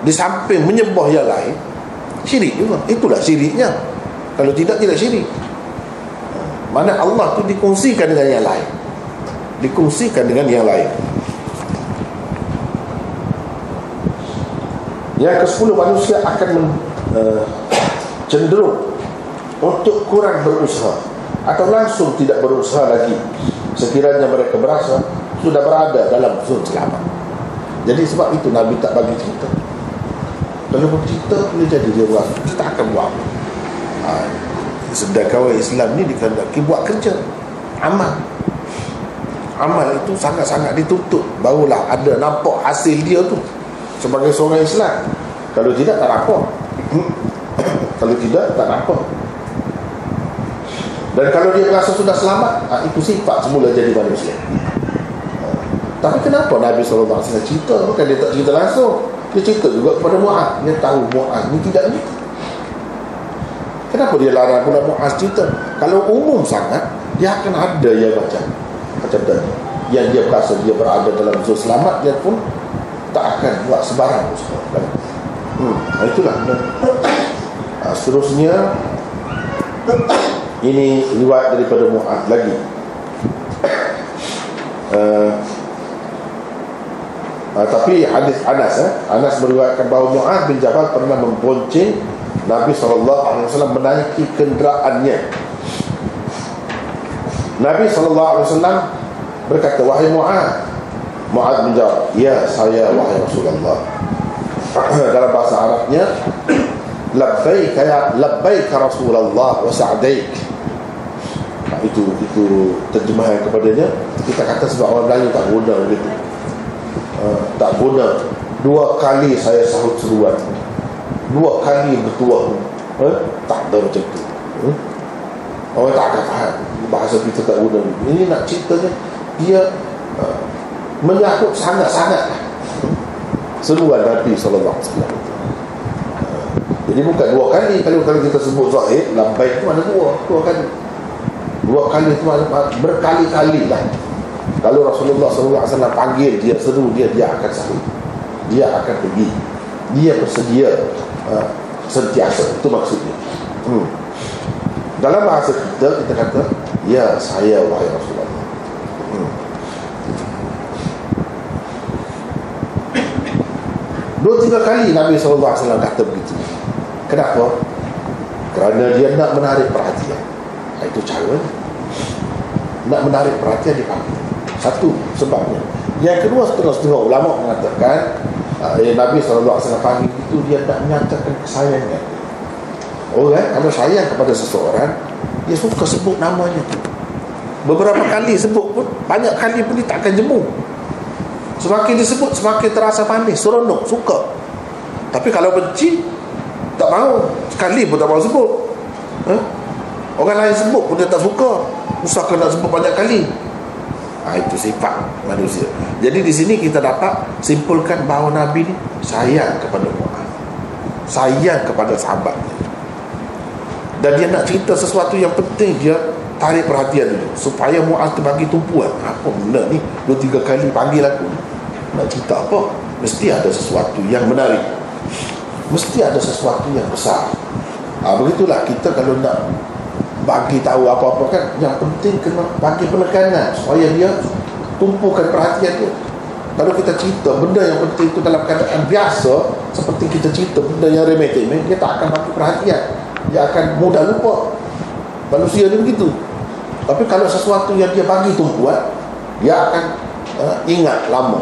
di samping menyembah yang lain, syirik juga. Itulah syiriknya. Kalau tidak syirik. Mana Allah tu dikongsikan dengan yang lain, dikongsikan dengan yang lain. Yang ke-10, manusia akan cenderung untuk kurang berusaha atau langsung tidak berusaha lagi sekiranya mereka berasa sudah berada dalam zon selamat. Jadi sebab itu Nabi tak bagi cerita. Kalau bercerita boleh jadi dia buat, kita akan buat apa? Sedangkan orang Islam ni dikehendaki buat kerja, amal. Amal itu sangat-sangat dituntut, barulah ada nampak hasil dia tu sebagai seorang Islam. Kalau tidak, tak nampak. Kalau tidak, tak nampak. Dan kalau dia merasa sudah selamat, itu sifat semula jadi manusia. Tapi kenapa Nabi SAW cerita? Bukan dia tak cerita langsung, dia cerita juga kepada Mu'adz. Dia tahu Mu'adz ni tidak gitu. Kenapa dia larang pula Mu'adz cerita? Kalau umum sangat, dia akan ada yang macam tadi, yang dia berasa dia berada dalam zon selamat, dia pun tak akan buat sebarang kan? Itulah. Seterusnya ini riwayat daripada Mu'adz lagi. Tapi hadis Anas meriwayatkan bahawa Mu'adz bin Jabal pernah membonceng Nabi SAW menaiki kenderaannya. Nabi SAW berkata, wahai Mu'adz. Mu'adz bin Jabal, ya saya wahai Rasulullah. Dalam bahasa Arabnya, labbaika Rasulullah wa sa'daik. Itu terjemahan kepadanya. Kita kata sebab orang Melayu tak guna begitu. Tak guna. 2 kali saya sahut seruan, 2 kali bertuah. Tak ada macam tu. Orang tak akan faham. Bahasa kita tak guna. Ini nak ceritanya dia menyahut sangat-sangat seruan Nabi SAW. Jadi bukan 2 kali. Kalau kita sebut zahir, labbaik itu mana 2 kali. 2 kali itu berkali-kali lah. Kalau Rasulullah SAW panggil dia, seru dia akan sahut, dia akan pergi, dia bersedia sentiasa. Itu maksudnya. Dalam bahasa kita kata, ya saya wahai Rasulullah. 2-3 kali Nabi SAW kata begitu. Kenapa? Kerana dia nak menarik perhatian. Itu cara. Nak menarik perhatian dipanggil. Satu sebabnya. Yang kedua, setengah-setengah ulama mengatakan Nabi SAW panggil itu dia nak menyatakan kesayangan. Orang kalau sayang kepada seseorang, dia suka sebut namanya. Beberapa kali sebut pun, banyak kali pun dia tak akan jemu. Semakin disebut, semakin terasa manis, seronok, suka. Tapi kalau benci, tak mahu. Sekali pun tak mahu sebut. Orang lain sebut pun dia tak suka. Usahakan nak sebut banyak kali. Itu sifat manusia. Jadi di sini kita dapat simpulkan bahawa Nabi ni sayang kepada Mu'adz, sayang kepada sahabatnya. Dan dia nak cerita sesuatu yang penting, dia tarik perhatian dulu supaya Mu'adz terbagi tumpuan. Apa benda ni 2-3 kali panggil aku, nak cerita apa? Mesti ada sesuatu yang menarik, mesti ada sesuatu yang besar. Begitulah kita kalau nak bagi tahu apa-apa kan, yang penting kena bagi penekanan supaya dia tumpukan perhatian dia. Kalau kita cerita benda yang penting itu dalam keadaan biasa, seperti kita cerita benda yang remeh-temeh, dia tak akan bagi perhatian, dia akan mudah lupa. Manusia ni begitu. Tapi kalau sesuatu yang dia bagi tumpuan, dia akan ingat lama.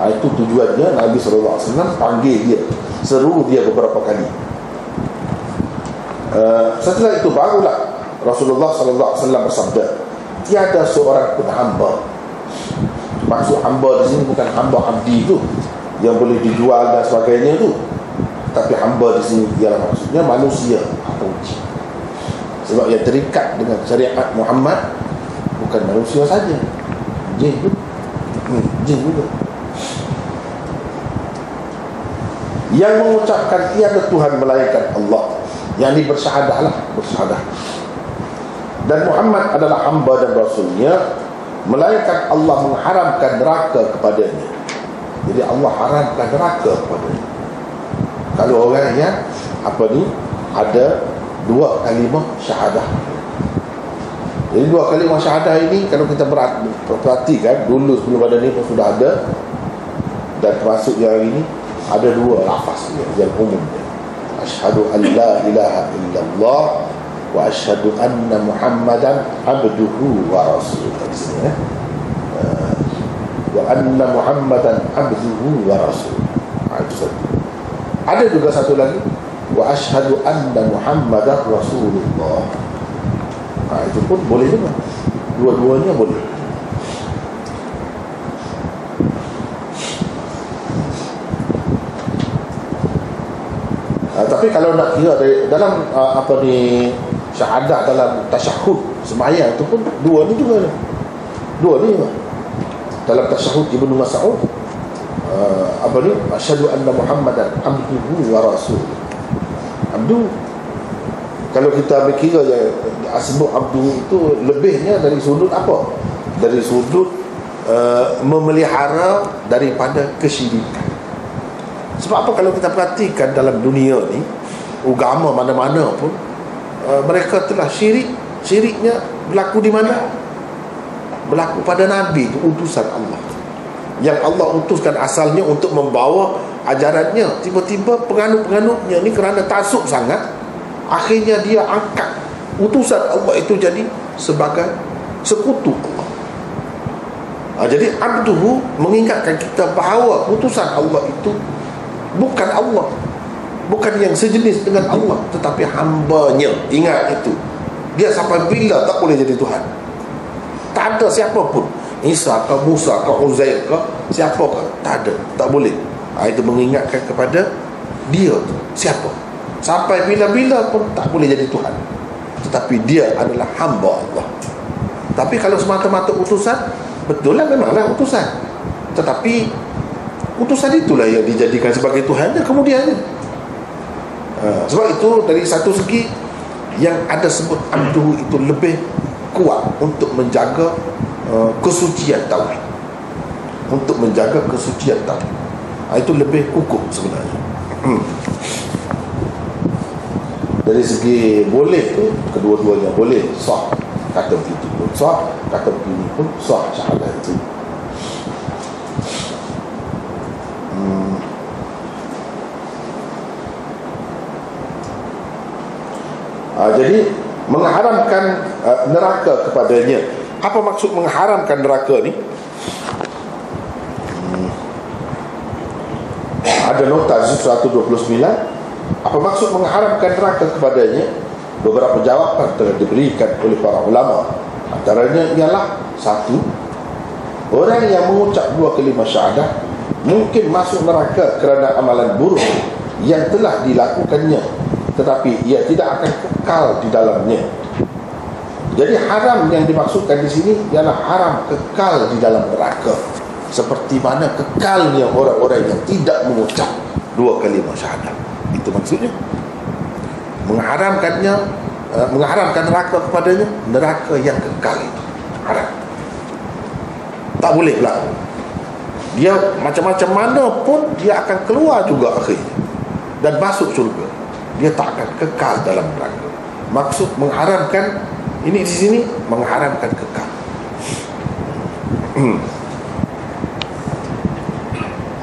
Itu tujuannya Nabi SAW panggil dia, seru dia beberapa kali. Setelah itu barulah Rasulullah SAW bersabda, tiada seorang pun hamba. Maksud hamba di sini bukan hamba abdi itu yang boleh dijual dan sebagainya itu, tapi hamba di sini ialah maksudnya manusia atau jin. Sebab yang terikat dengan syariat Muhammad bukan manusia saja, jin juga. Jin juga. Yang mengucapkan tiada Tuhan melainkan Allah, yang ini bersyahadah. Dan Muhammad adalah hamba dan rasulnya, melainkan Allah mengharamkan neraka kepadanya. Jadi Allah haramkan neraka kepadanya. Kalau orang yang ada 2 kalimah syahadah. Jadi 2 kalimah syahadah ini kalau kita perhatikan dulu sebelum ada ni pun sudah ada, dan termasuk yang ini ada 2 lafaz yang umum. Asyhadu an la ilaha illallah wa asyhadu anna Muhammadan abduhu wa rasuluh. Wa anna Muhammadan abduhu wa rasuluh. Itu satu. Ada juga satu lagi, wa asyhadu anna Muhammadan rasulullah. Itu pun boleh juga. Dua-duanya boleh. Tapi kalau nak kira dalam syahadah dalam tasyahud sembahyang itu pun 2 ni juga. 2 ni dalam tasyahud Ibnu Mas'ud asyhadu anna Muhammadan abduhu wa rasuluh. Abdu, kalau kita berkira sebut abdu itu lebihnya dari sudut apa? Dari sudut memelihara daripada kesyirikan. Sebab apa, kalau kita perhatikan dalam dunia ni, agama mana-mana pun, mereka telah syiriknya berlaku di mana? Berlaku pada Nabi, itu utusan Allah, yang Allah utuskan asalnya untuk membawa ajarannya. Tiba-tiba penganut-penganutnya ni kerana taksub sangat, akhirnya dia angkat utusan Allah itu jadi sebagai sekutu Allah. Jadi abduhu mengingatkan kita bahawa utusan Allah itu bukan Allah, bukan yang sejenis dengan Allah, tetapi hambanya. Ingat itu. Dia sampai bila tak boleh jadi Tuhan? Tak ada siapa pun, Isa ke Musa ke Uzair ke siapa ke, tak ada, tak boleh. Itu mengingatkan kepada dia tu siapa, sampai bila-bila pun tak boleh jadi Tuhan, tetapi dia adalah hamba Allah. Tapi kalau semata-mata utusan, betul lah, memanglah utusan, tetapi utusan itulah yang dijadikan sebagai Tuhannya kemudiannya. Sebab itu dari satu segi yang ada sebut abduhu itu lebih kuat untuk menjaga kesucian tauhid, untuk menjaga kesucian tauhid. Itu lebih kukuh sebenarnya. Dari segi boleh tu, kedua-duanya boleh, sah. Kata begitu pun sah, kata begini pun sah syahadat itu. Jadi mengharamkan neraka kepadanya. Apa maksud mengharamkan neraka ni? Ada nota 129. Apa maksud mengharamkan neraka kepadanya? Beberapa jawapan telah diberikan oleh para ulama. Antaranya ialah, satu, orang yang mengucap dua kalimah syahadah mungkin masuk neraka kerana amalan buruk yang telah dilakukannya, tetapi ia tidak akan kekal di dalamnya. Jadi haram yang dimaksudkan di sini ialah haram kekal di dalam neraka, seperti mana kekalnya orang-orang yang tidak mengucap dua kalimah syahadah. Itu maksudnya. Mengharamkan neraka kepadanya, neraka yang kekal itu haram, tak boleh berlaku. Dia macam-macam mana pun dia akan keluar juga akhirnya dan masuk syurga, dia tak akan kekal dalam neraka. Maksud mengharamkan ini di sini, mengharamkan kekal.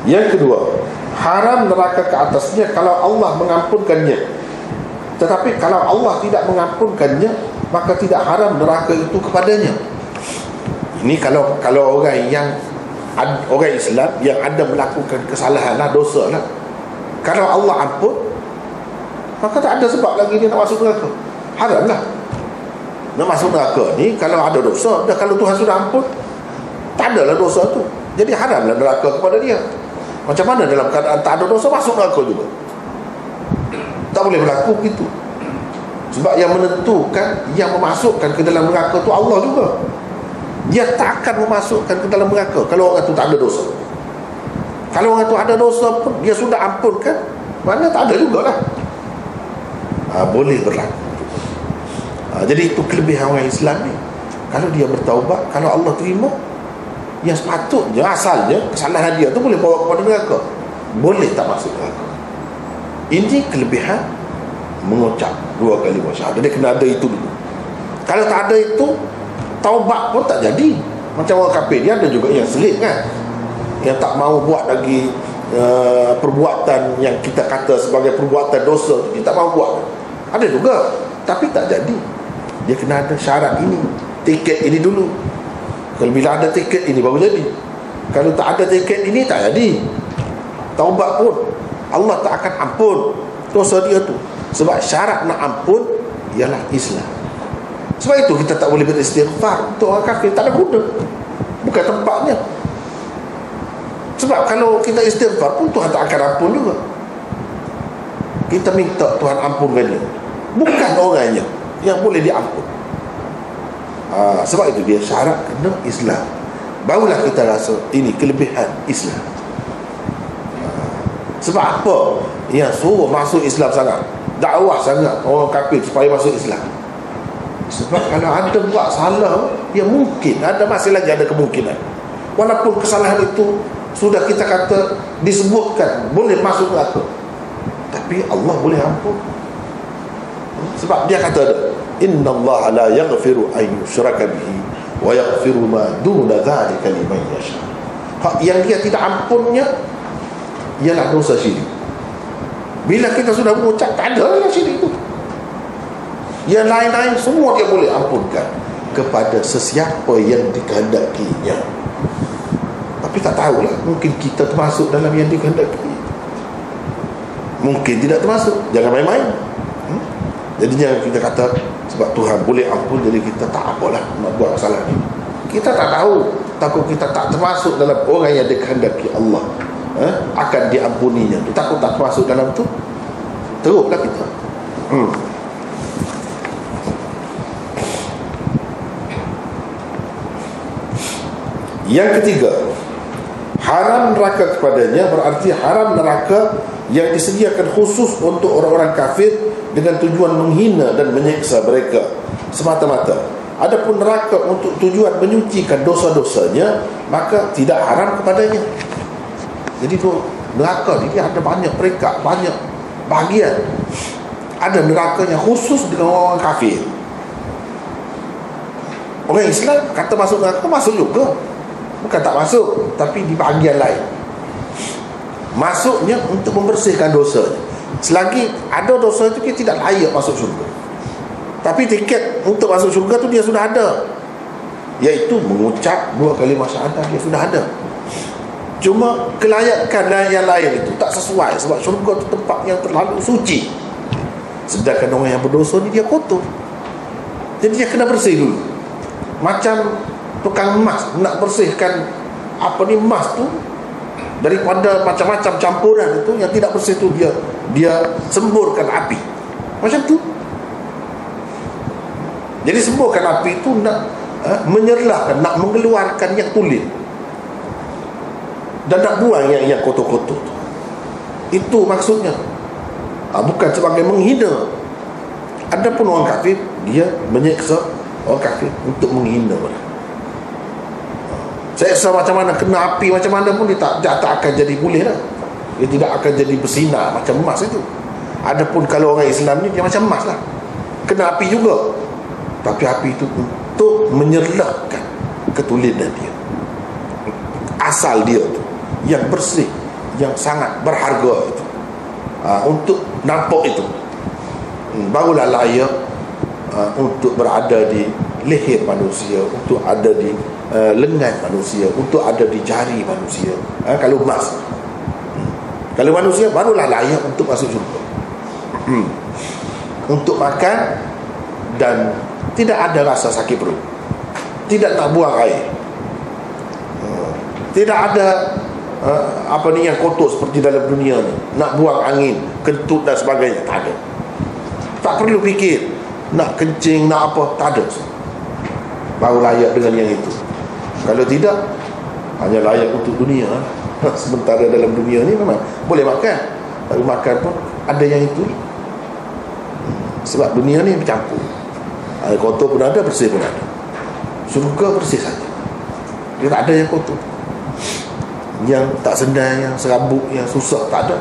Yang kedua, haram neraka ke atasnya kalau Allah mengampunkannya. Tetapi kalau Allah tidak mengampunkannya, maka tidak haram neraka itu kepadanya. Ini kalau orang Islam yang ada melakukan kesalahan lah, dosa lah, kalau Allah ampun, maka tak ada sebab lagi dia nak masuk neraka. Haram lah nak masuk neraka ni kalau ada dosa. Dan kalau Tuhan sudah ampun, tak adalah dosa tu, jadi haramlah neraka kepada dia. Macam mana dalam keadaan tak ada dosa masuk neraka juga? Tak boleh berlaku begitu. Sebab yang menentukan, yang memasukkan ke dalam neraka tu Allah juga. Dia tak akan memasukkan ke dalam neraka kalau orang tu tak ada dosa. Kalau orang tu ada dosa pun, dia sudah ampunkan, mana tak ada jugalah. Boleh berlaku. Jadi itu kelebihan orang Islam ni. Kalau dia bertaubat, kalau Allah terima, yang sepatutnya, asalnya kesalahan dia tu boleh bawa kepada neraka, boleh tak masuk neraka. Ini kelebihan mengucap dua kalimah syahadah. Dia kena ada itu dulu. Kalau tak ada itu, taubat pun tak jadi. Macam orang kafir, dia ada juga yang selit kan, yang tak mahu buat lagi perbuatan yang kita kata sebagai perbuatan dosa, dia tak mahu buat. Ada juga, tapi tak jadi. Dia kena ada syarat ini, tiket ini dulu. Kalau bila ada tiket ini baru jadi. Kalau tak ada tiket ini, tak jadi. Taubat pun Allah tak akan ampun dosa dia tu. Sebab syarat nak ampun ialah Islam. Sebab itu kita tak boleh beristighfar untuk orang kafir, tak ada guna, bukan tempatnya. Sebab kalau kita istighfar pun Tuhan tak akan ampun juga. Kita minta Tuhan ampunkan dia, bukan orangnya yang boleh diampun. Sebab itu dia syarat kena Islam. Barulah kita rasa ini kelebihan Islam. Sebab apa yang suruh masuk Islam sangat, dakwah sangat orang kafir supaya masuk Islam? Sebab kalau ada buat salah, dia mungkin ada, masih lagi ada kemungkinan Walaupun kesalahan itu sudah kita kata disebutkan boleh masuk neraka, tapi Allah boleh ampun. Sebab dia kata, innallaha la yaghfiru an yushraka bihi wa yaghfiru ma duna dzalika liman yasha. Hak yang dia tidak ampunnya ialah dosa syirik. Bila kita sudah mengucap, tak ada lah syirik itu. Yang lain-lain semua dia boleh ampunkan kepada sesiapa yang dikehendakinya. Tapi tak tahulah, mungkin kita termasuk dalam yang dikehendaki, mungkin tidak termasuk. Jangan main-main. Jadinya kita kata sebab Tuhan boleh ampun, jadi kita tak apalah nak buat salah ni. Kita tak tahu, takut kita tak termasuk dalam orang yang dikehendaki Allah akan diampuninya. Takut tak termasuk dalam tu, teruklah kita. Yang ketiga, haram neraka kepadanya berarti haram neraka yang disediakan khusus untuk orang-orang kafir dengan tujuan menghina dan menyiksa mereka semata-mata. Adapun neraka untuk tujuan menyucikan dosa-dosanya, maka tidak haram kepadanya. Jadi tu neraka ni dia ada banyak peringkat, banyak bahagian. Ada neraka yang khusus dengan orang kafir. Orang Islam kata masuk neraka, masuk juga. Bukan tak masuk, tapi di bahagian lain. Masuknya untuk membersihkan dosa. Selagi ada dosa itu, dia tidak layak masuk syurga. Tapi tiket untuk masuk syurga tu dia sudah ada, iaitu mengucap 2 kalimah syahadah, dia sudah ada. Cuma kelayakan yang lain itu tak sesuai, sebab syurga itu tempat yang terlalu suci, sedangkan orang yang berdosa ni dia kotor. Jadi dia kena bersih dulu. Macam tukang emas nak bersihkan emas tu daripada macam-macam campuran itu, yang tidak bersih tu dia semburkan api. Macam tu. Jadi semburkan api itu nak menyerlahkan, nak mengeluarkan yang tulen dan nak buang yang kotor-kotor tu. Itu maksudnya. Bukan sebagai menghina. Adapun orang kafir, dia menyeksa orang kafir untuk menghina mereka. Seksa macam mana, kena api macam mana pun dia tak akan jadi boleh lah. Dia tidak akan jadi bersinar macam emas itu. Adapun kalau orang Islam ni, dia macam emas lah, kena api juga, tapi api itu untuk menyerlahkan ketulinan dia, asal dia tu, yang bersih, yang sangat berharga itu. Untuk nampak itu, barulah layak untuk berada di leher manusia, untuk ada di lengan manusia, untuk ada di jari manusia. Kalau emas, kalau manusia, barulah layak untuk masuk syurga. Untuk makan dan tidak ada rasa sakit perut, tidak nak buang air, tidak ada yang kotor seperti dalam dunia ni, nak buang angin, kentut dan sebagainya, tak ada. Tak perlu fikir nak kencing, nak apa, tak ada. Baru layak dengan yang itu. Kalau tidak, hanya layak untuk dunia. Sementara dalam dunia ni memang boleh makan, tapi makan pun ada yang itu. Sebab dunia ni bercampur, air kotor pun ada, bersih pun ada. Syurga bersih saja, dia tak ada yang kotor, yang tak senang, yang serabut, yang susah, tak ada.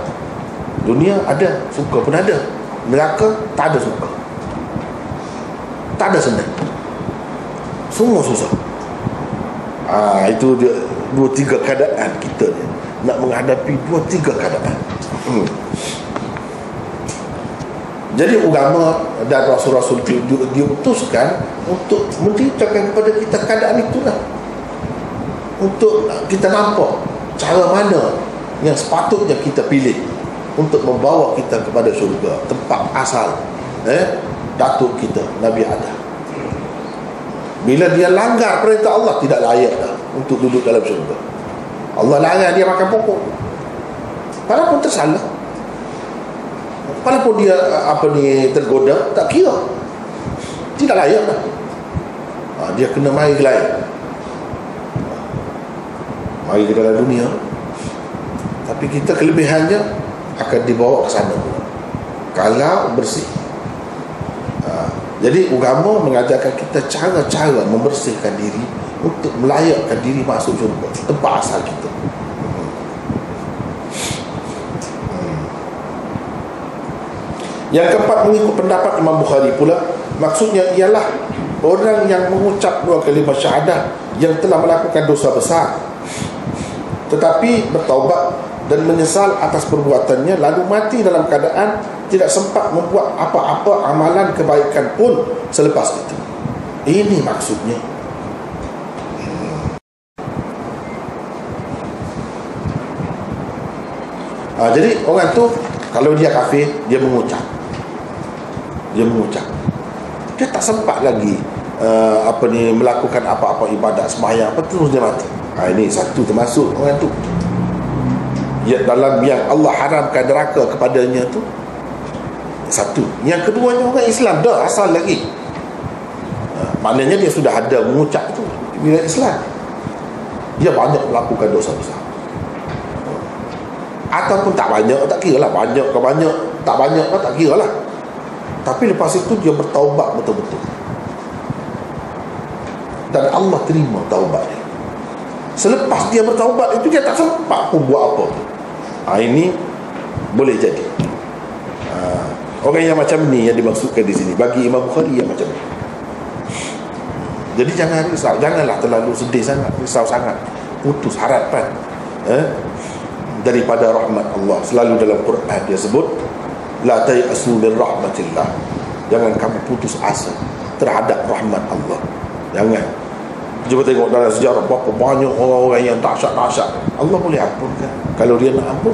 Dunia ada, suka pun ada. Neraka tak ada suka, tak ada senang, semua susah. Itu dia 2-3 keadaan kita ni, nak menghadapi 2-3 keadaan. Jadi agama dan Rasul-Rasul diutuskan untuk menceritakan kepada kita keadaan itulah, untuk kita nampak cara mana yang sepatutnya kita pilih untuk membawa kita kepada syurga, tempat asal datuk kita Nabi Adam. Bila dia langgar perintah Allah, tidak layak dah untuk duduk dalam syurga. Allah larang dia makan pokok, walaupun tersalah, walaupun dia tergoda, tak kira, tidak layak dah. Dia kena mari ke lain, mari ke dalam dunia, tapi kita kelebihannya akan dibawa ke sana kalau bersih. Jadi agama mengajarkan kita cara-cara membersihkan diri untuk melayakkan diri masuk syurga, tempat asal kita. Yang keempat, mengikut pendapat Imam Bukhari pula, maksudnya ialah orang yang mengucap dua kalimah syahadah yang telah melakukan dosa besar tetapi bertaubat dan menyesal atas perbuatannya, lalu mati dalam keadaan tidak sempat membuat apa-apa amalan kebaikan pun selepas itu. Ini maksudnya. Jadi orang tu kalau dia kafir, dia mengucap, dia tak sempat lagi melakukan apa-apa ibadat sembahyang, terus dia mati. Ini satu termasuk orang tu ya, dalam yang Allah haramkan neraka kepadanya tu. Satu. Yang keduanya orang Islam dah asal lagi, maknanya dia sudah ada mengucap tu bila Islam, dia banyak melakukan dosa besar. Ataupun tak banyak, tak kira lah, banyak ke banyak, tak banyak ke tak kira lah, tapi lepas itu dia bertaubat betul-betul dan Allah terima taubat dia. Selepas dia bertaubat itu dia tak sempat pun buat apa. Ini boleh jadi orang yang macam ni yang dimaksudkan di sini bagi Imam Bukhari yang macam ni. Jadi jangan risau, janganlah terlalu sedih sangat, risau sangat, putus harapan daripada rahmat Allah. Selalu dalam Quran dia sebut la tayasu min rahmatillah, jangan kamu putus asa terhadap rahmat Allah. Jangan. Cuba tengok dalam sejarah berapa banyak orang-orang yang dahsyat-dahsyat, Allah boleh ampunkan kalau dia nak ampun.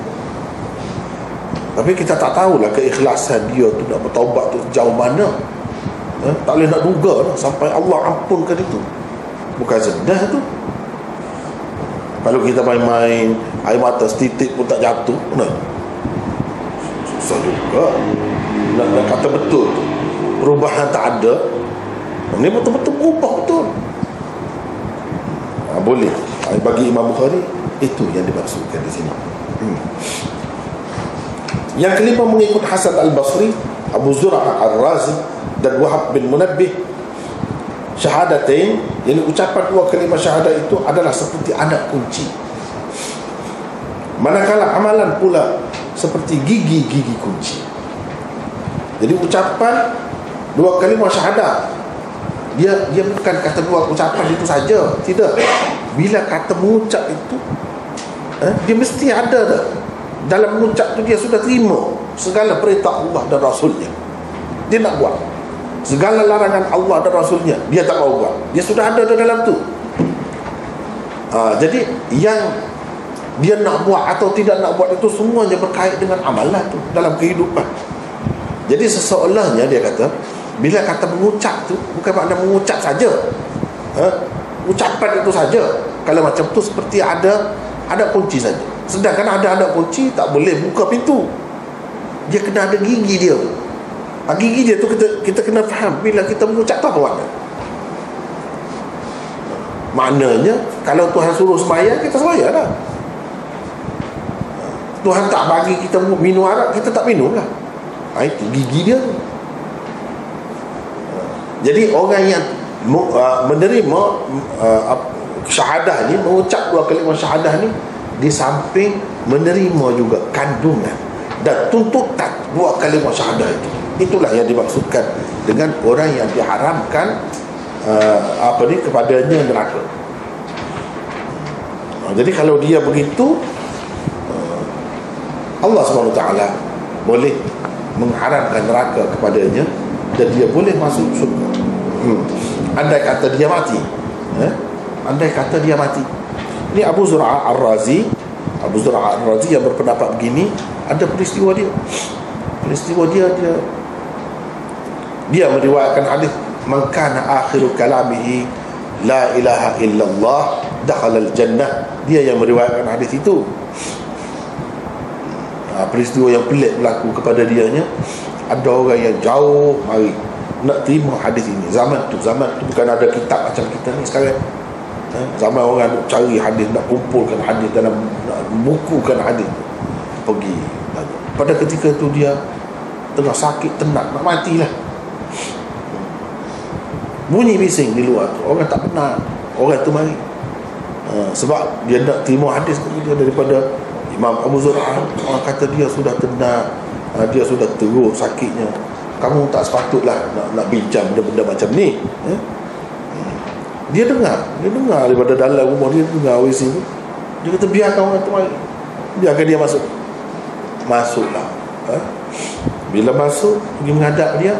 Tapi kita tak tahulah keikhlasan dia tu nak bertaubat tu jauh mana. Tak boleh nak duga lah, sampai Allah ampunkan itu. Bukan senang tu. Kalau kita main-main, air mata setitik pun tak jatuh, susah juga nak kata betul tu. Perubahan tak ada. Ini betul-betul berubah betul. Boleh. Bagi Imam Bukhari itu yang dimaksudkan di sini. Yang kelima, mengikut Hasan Al-Basri, Abu Zur'ah Ar-Razi dan Wahab bin Munabbih, syahadatain, yang ucapan dua kalimah syahadah itu adalah seperti anak kunci, manakala amalan pula seperti gigi-gigi kunci. Jadi ucapan dua kalimah syahadah, dia bukan kata dua ucapan itu saja, tidak. Bila kata mengucap itu dia mesti ada dah. Dalam mengucap tu dia sudah terima segala perintah Allah dan Rasulnya, dia nak buat. Segala larangan Allah dan Rasulnya dia tak mau buat, dia sudah ada dalam tu. Jadi yang dia nak buat atau tidak nak buat itu semuanya berkait dengan amalan tu dalam kehidupan. Jadi seseolahnya dia kata, bila kata mengucap tu bukan makna mengucap saja, ucapan itu saja. Kalau macam tu seperti ada kunci saja. Sedangkan ada kunci tak boleh buka pintu, dia kena ada gigi dia. Gigi dia tu kita kena faham. Bila kita mengucap tu apa makna? Maknanya kalau Tuhan suruh sembahyang, kita sembahyang lah. Tuhan tak bagi kita minum arak, kita tak minum lah. Itu gigi dia. Jadi orang yang menerima syahadah ni, mengucap dua kalimah syahadah ni, di samping menerima juga kandungan dan tuntutan dua kalimah syahadah itu. Itulah yang dimaksudkan dengan orang yang diharamkan kepadanya neraka. Jadi kalau dia begitu, Allah SWT boleh mengharamkan neraka kepadanya dan dia boleh masuk syurga. Andai kata dia mati, Ini Abu Zur'ah Ar-Razi yang berpendapat begini. Ada peristiwa dia dia meriwayatkan hadis, man kana akhiru kalamihi la ilaha illallah dakhala al-jannah. Dia yang meriwayatkan hadis itu. Peristiwa yang pelik berlaku kepada dianya. Ada orang yang jauh mari nak terima hadis ini. Zaman tu bukan ada kitab macam kita ni sekarang. Zaman orang nak cari hadis, nak kumpulkan hadis dalam, nak bukukan hadis, pergi. Pada ketika itu dia tengah sakit tenat, nak matilah. bunyi bising di luar tu, orang tak benar, orang tu mari. Sebab dia nak terima hadis dia daripada Imam Abu Zur'ah. Orang kata dia sudah tenang, dia sudah teruk sakitnya, kamu tak sepatutlah nak bincang benda-benda macam ni. Dia dengar daripada dalam rumah dia, dengar WC tu. Dia kata biarkan orang tu mari, biarkan dia masuklah. Bila masuk, pergi menghadap dia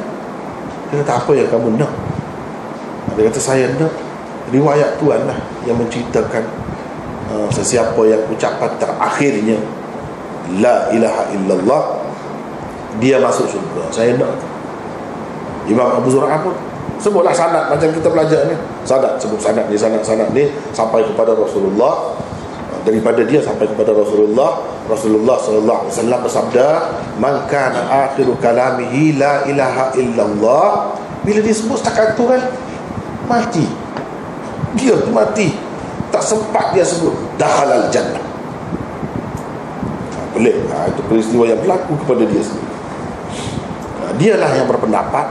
kata apa yang kamu nak? Dia kata saya nak riwayat Tuhan lah yang menceritakan sesiapa yang ucapan terakhirnya la ilaha illallah dia masuk syurga. Saya nak. Imam Abu Zur'ah pun sebutlah sanad macam kita belajar ni, sebut sanad ni sampai kepada Rasulullah, daripada dia sampai kepada Rasulullah sallallahu alaihi wasallam bersabda, man kana akhiru kalamihi la ilaha illallah. Bila dia sebut setakat tu kan, mati dia tu, mati tak sempat dia sebut dakhalal jannah. Boleh. Itu peristiwa yang berlaku kepada dia sendiri. Dialah yang berpendapat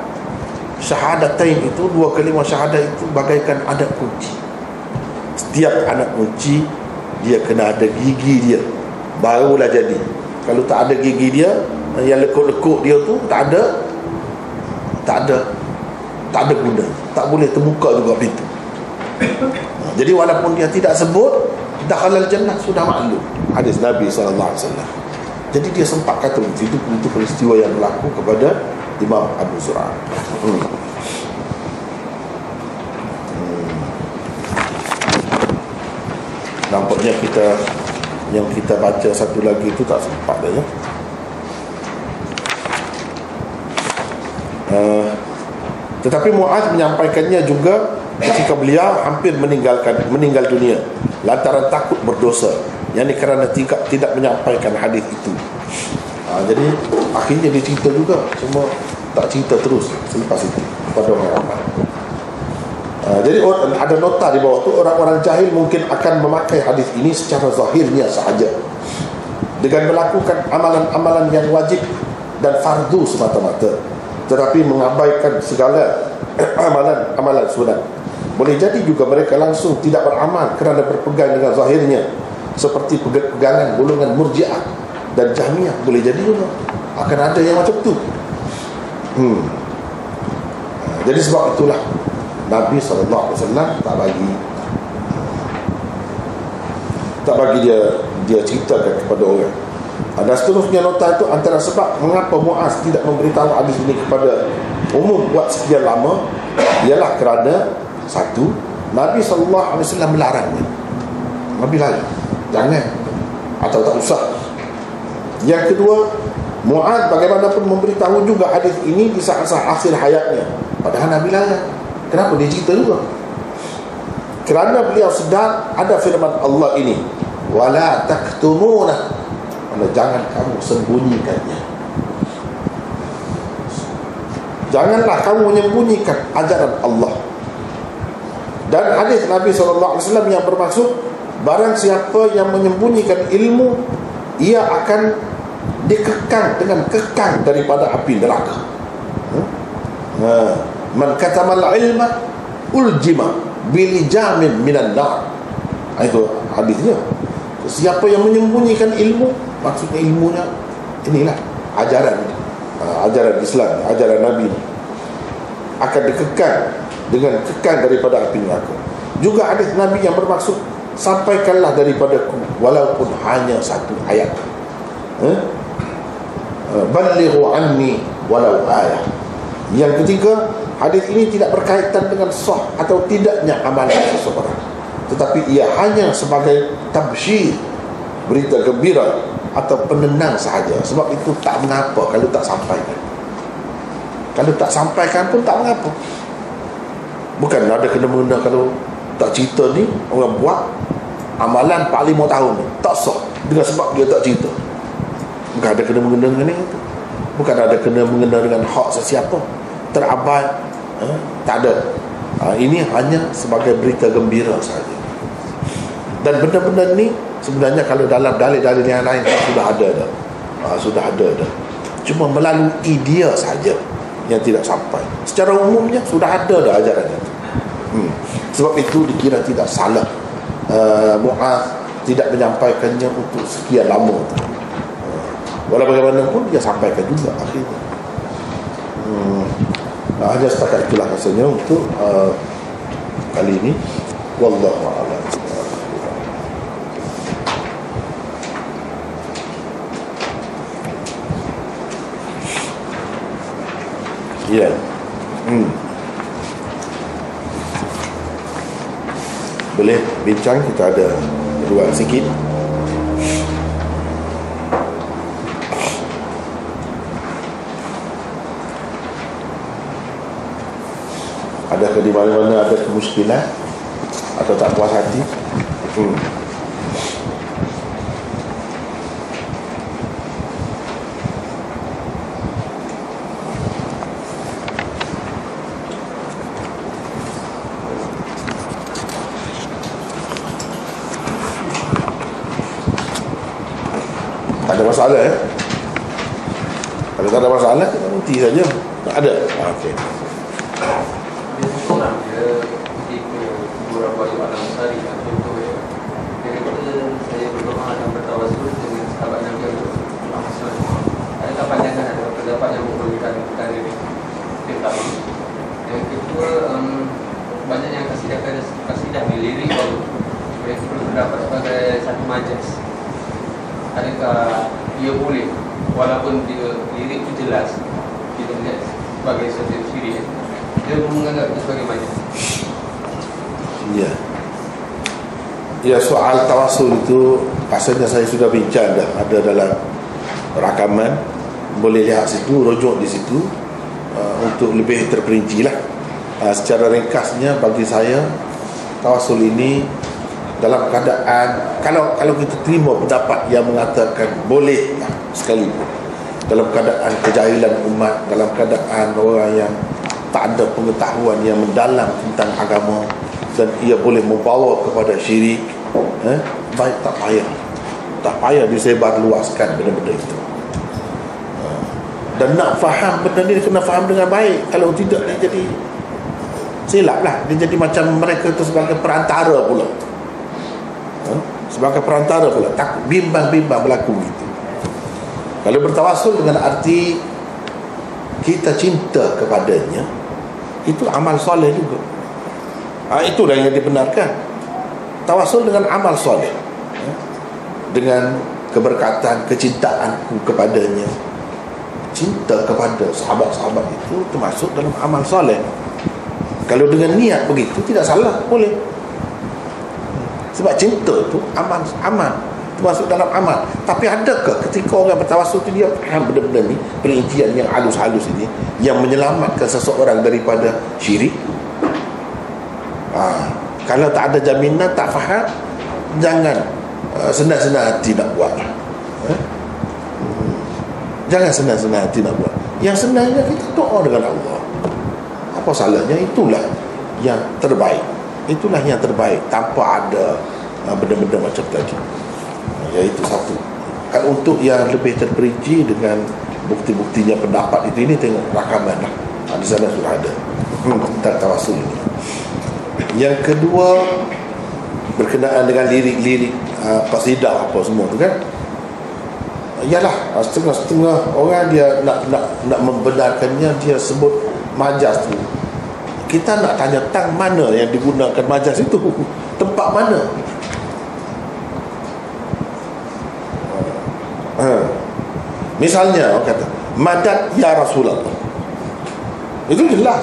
syahadatain itu, dua kalimah syahadah itu bagaikan anak kunci. Setiap anak kunci dia kena ada gigi dia, barulah jadi. Kalau tak ada gigi dia, yang lekuk-lekuk dia tu tak ada guna, tak boleh terbuka juga pintu. Jadi walaupun dia tidak sebut dakhalal jannah, sudah maklum hadis Nabi SAW. Jadi dia sempat kata itu peristiwa yang berlaku kepada Imam Abu Zur'ah. Nampaknya yang kita baca satu lagi itu tak sempat dah ya. Tetapi Mu'adz menyampaikannya juga ketika beliau hampir meninggal dunia lantaran takut berdosa, yakni kerana tidak menyampaikan hadis itu. Jadi akhirnya dia cerita juga, cuma tak cerita terus selepas itu kepada orang ramai. Jadi ada nota di bawah tu, orang-orang jahil mungkin akan memakai hadis ini secara zahirnya sahaja dengan melakukan amalan-amalan yang wajib dan fardu semata-mata, tetapi mengabaikan segala amalan sunat. Boleh jadi juga mereka langsung tidak beramal kerana berpegang dengan zahirnya, seperti pegangan golongan Murji'ah dan Jahmiyah. Boleh jadi juga akan ada yang macam tu. Jadi sebab itulah Nabi SAW tak bagi dia ceritakan kepada orang. Dan seterusnya nota itu, antara sebab mengapa Mu'adz tidak memberitahu hadis ini kepada umum buat sekian lama ialah kerana satu, Nabi SAW melarangnya. Nabi larang, jangan atau tak usah. Yang kedua, Mu'adz bagaimanapun memberitahu juga hadis ini di saat-saat akhir hayatnya, padahal Nabi larang. Kenapa dia cerita juga? Kerana beliau sedar ada firman Allah ini, wala taktumuna, jangan kamu sembunyikannya. Janganlah kamu menyembunyikan ajaran Allah. Dan hadis Nabi SAW yang bermaksud, barang siapa yang menyembunyikan ilmu, ia akan dikekang dengan kekang daripada api neraka. Man katamal ilma uljima bilijamin minan nar. Itu hadisnya. Siapa yang menyembunyikan ilmu, maksudnya ilmunya inilah ajaran Islam, ajaran Nabi, akan dikekang dengan kekang daripada api neraka. Juga hadis Nabi yang bermaksud, sampaikanlah daripadaku walaupun hanya satu ayat. Balighu anni walau ayat. Yang ketiga, hadis ini tidak berkaitan dengan sah atau tidaknya amalan seseorang, tetapi ia hanya sebagai tabsyir, berita gembira atau penenang sahaja. Sebab itu tak mengapa kalau tak sampaikan. Kalau tak sampaikan pun tak mengapa. Bukan ada kena-mengena kalau tak cerita ni, orang buat amalan 45 tahun ni tak sah dengan sebab dia tak cerita. Bukan ada kena-mengena dengan itu. Bukan ada kena-mengena dengan hak sesiapa, terabad, tak ada. Ini hanya sebagai berita gembira sahaja. Dan benda-benda ni sebenarnya kalau dalam dalil-dalil yang lain sudah ada dah. Sudah ada dah. Cuma melalui dia saja yang tidak sampai. Secara umumnya sudah ada dah ajarannya. Sebab itu dikira tidak salah Mu'adz tidak menyampaikannya untuk sekian lama. Walau bagaimanapun dia sampaikan juga akhirnya. Hanya setakat itulah rasanya untuk kali ini. Wallahu a'lam. Ya. Boleh bincang, kita ada ruang sikit. Adakah di mana-mana ada kemusykilan atau tak puas hati? Tak ada masalah Kalau tak ada masalah, kita berhenti saja. Tak ada. Okey. Orang dia ketika kurang bayu alam sari contoh dia kata saya berdoa dan bertawassul dengan sahabat Nabi Muhammad. Adakah pandangan ada pendapat yang membolehkan perkara ini? Tentang yang kedua, banyak yang kasidah dilirik baru mereka berpendapat sebagai satu majas. Adakah ia boleh walaupun dia lirik itu jelas kita lihat sebagai satu syirik, dia menganggap itu sebagai majas? Ya, soal tawasul itu pasalnya saya sudah bincang dah, ada dalam rakaman, boleh lihat situ, rujuk di situ untuk lebih terperinci lah. Secara ringkasnya bagi saya, tawasul ini dalam keadaan kalau kita terima pendapat yang mengatakan boleh sekalipun, dalam keadaan kejahilan umat, dalam keadaan orang yang tak ada pengetahuan yang mendalam tentang agama dan ia boleh membawa kepada syirik, baik tak payah disebar luaskan benda-benda itu. Dan nak faham benda ni kena faham dengan baik. Kalau tidak dia jadi silap lah. Dia jadi macam mereka tu sebagai perantara pula. Sebagai perantara pula, takut bimbang-bimbang berlaku gitu. Kalau bertawasul dengan arti kita cinta kepadanya, itu amal soleh juga. Itulah yang dibenarkan. Tawasul dengan amal soleh, dengan keberkatan, kecintaanku kepadanya. Cinta kepada sahabat-sahabat itu termasuk dalam amal soleh. Kalau dengan niat begitu tidak salah, boleh. Sebab cinta tu amal termasuk dalam amal. Tapi adakah ketika orang bertawasul tu dia faham benda-benda ni, perincian yang halus-halus ini yang menyelamatkan seseorang daripada syirik? Kalau tak ada jaminan, tak faham, jangan senang-senang hati nak buat. Jangan senang-senang hati nak buat. Yang senangnya kita doa dengan Allah. Apa salahnya? Itulah yang terbaik. Itulah yang terbaik tanpa ada benda-benda macam tadi. Iaitu satu. Kalau untuk yang lebih terperinci dengan bukti-buktinya pendapat itu, ini tengok rakaman lah. Di sana sudah ada tentang tawasul ini. Yang kedua, berkenaan dengan lirik-lirik qasidah apa semua tu kan. Yalah, setengah-setengah orang dia nak membenarkannya, dia sebut majas tu. Kita nak tanya tang mana yang digunakan majas itu, tempat mana. Misalnya orang kata madad ya Rasulullah, itu jelas.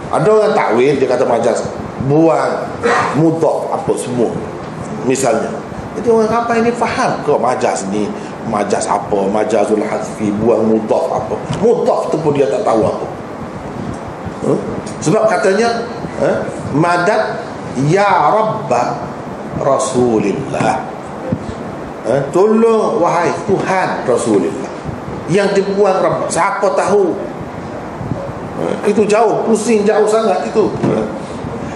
Ada orang takwil, dia kata majas, buang mudhaf apa semua misalnya. Jadi orang apa ini faham ke majas ni, majas apa, majazul hadfi, buang mudhaf apa. Mudhaf tu pun dia tak tahu apa. Sebab katanya madad ya Rabba Rasulillah, tolong wahai Tuhan Rasulillah. Yang dibuang Rabb, siapa tahu? Itu jauh, pusing jauh sangat itu.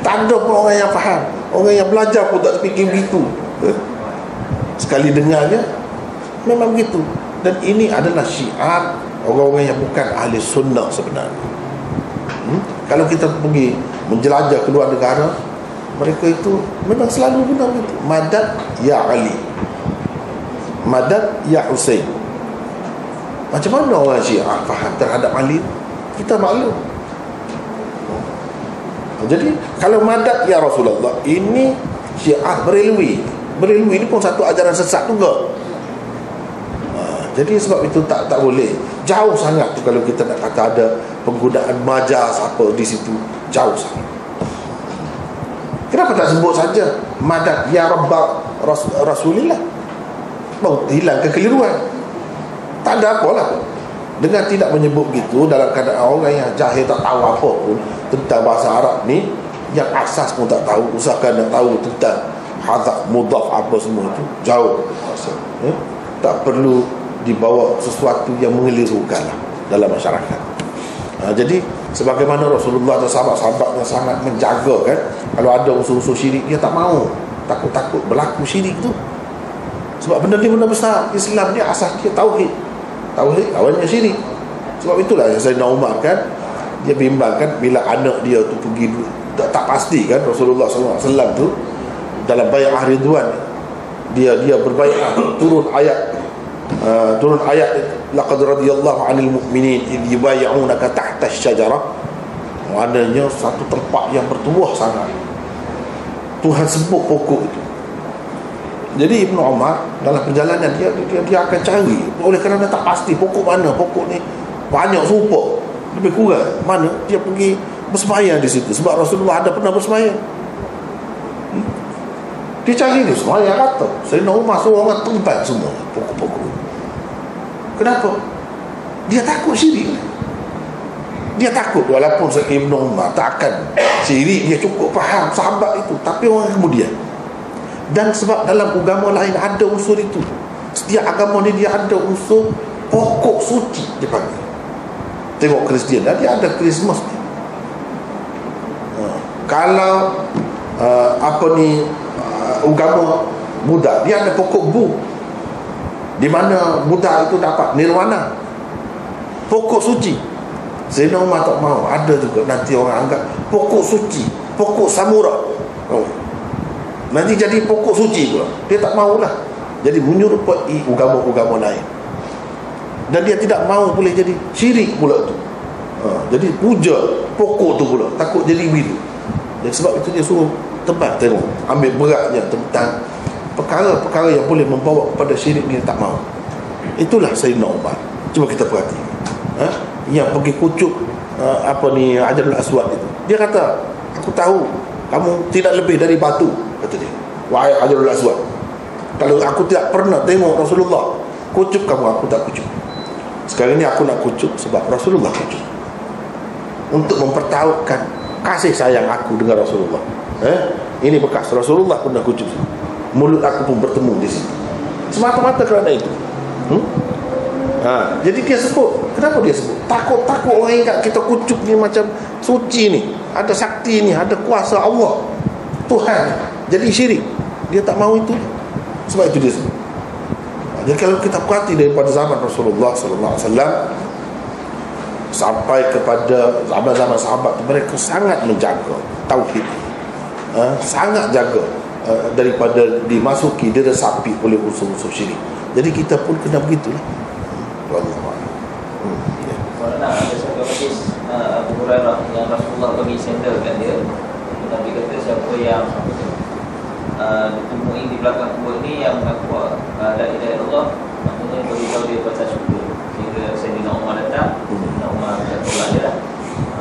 Tak ada pun orang yang faham. Orang yang belajar pun tak fikir begitu. Sekali dengarnya memang begitu. Dan ini adalah syiar orang-orang yang bukan ahli sunnah sebenarnya. Kalau kita pergi menjelajah keluar negara, mereka itu memang selalu guna itu, madad ya Ali, madad ya Husain. Macam mana orang Syiah faham terhadap Ali? Kita maklum. Jadi kalau madad ya Rasulullah, ini Syiah berelui ini pun satu ajaran sesat juga. Jadi sebab itu tak boleh. Jauh sangat tu kalau kita nak kata ada penggunaan majaz apa di situ, jauh sangat. Kenapa tak sebut saja madad ya Rabbah Rasulillah? Mau hilang kekeliruan. Tak ada apalah. Dengan tidak menyebut gitu dalam keadaan orang yang jahil tak tahu apa pun tentang bahasa Arab ni, yang asas pun tak tahu, usahakan nak tahu tentang hadaf, mudhaf apa semua itu, jauh. Tak perlu dibawa sesuatu yang mengelirukan dalam masyarakat. Jadi sebagaimana Rasulullah dan sahabat-sahabatnya sangat menjaga kan, kalau ada unsur-unsur syirik dia tak mau, takut-takut berlaku syirik tu. Sebab benda ni benda besar. Islam ni asas dia tauhid awalnya syirik. Sebab itulah yang Sayyidina Umar kan, dia bimbangkan bila anak dia tu pergi tak pasti kan, Rasulullah SAW tu dalam bai'ah Ridwan dia berbai'ah, turun ayat laqad radiyallahu 'anil mu'minin idh yubay'unaka tahta asy-syajarah. Maknanya satu tempat yang bertuah sangat, Tuhan sebut pokok itu. Jadi Ibnu Umar dalam perjalanan dia akan cari, oleh kerana tak pasti pokok mana, pokok ni banyak serupa, lebih kurang mana, dia pergi bersembahyang di situ. Sebab Rasulullah ada pernah bersembahyang. Dia cari dia sembahyang kata. Sayyidina Umar suruh orang tempat semua pokok-pokok. Kenapa? Dia takut syirik. Dia takut, walaupun Ibnu Umar tak akan syirik, dia cukup faham sahabat itu, tapi orang kemudian. Dan sebab dalam agama lain ada unsur itu. Setiap agama ni dia ada unsur pokok suci dia panggil. Tengok Kristian, dia ada Christmas ni. Kalau agama Buddha, dia ada pokok Bu, di mana Buddha itu dapat nirwana, pokok suci. Sayyidina Umar tak mau. Ada juga nanti orang anggap pokok suci, pokok samura, nanti jadi pokok suci pula. Dia tak maulah. Jadi menyerupai agama-agama lain. Dan dia tidak mau boleh jadi syirik pula tu. Jadi puja pokok tu pula, takut jadi biru. Dan sebab itu dia suruh tebal, tengok, ambil beratnya tentang perkara-perkara yang boleh membawa kepada syirik, dia tak mau. Itulah Sayyidina Umar. Cuba kita perhati. Yang pergi kucuk Hajarul Aswad itu. Dia kata, aku tahu kamu tidak lebih dari batu, kata dia. Wahai Hajarul Aswad, kalau aku tidak pernah tengok Rasulullah kucuk kamu, aku tak kucuk. Sekarang ni aku nak kucuk sebab Rasulullah kucuk, untuk mempertaruhkan kasih sayang aku dengan Rasulullah. Ini bekas Rasulullah pun dah kucuk. Mulut aku pun bertemu di situ. Semata-mata kerana itu. Jadi dia sebut. Kenapa dia sebut? Takut-takut orang ingat kita kucuk ni macam suci ni, ada sakti ni, ada kuasa Allah, Tuhan, jadi syirik. Dia tak mahu itu. Sebab itu dia sebut. Jadi kalau kita perhati daripada zaman Rasulullah SAW sampai kepada zaman-zaman sahabat, mereka sangat menjaga tauhid, sangat jaga daripada dimasuki, diresapi oleh unsur-unsur syirik. Jadi kita pun kena begitulah. Ada satu hadis Abu Hurairah yang Rasulullah bagi sandal kat dia. Nabi kata siapa yang ditemui di belakang kubur ni yang mengaku la ilaha illallah, maknanya beritahu dia pasal syukur. Sehingga Sayyidina Umar datang, Sayyidina Umar tolak dia lah.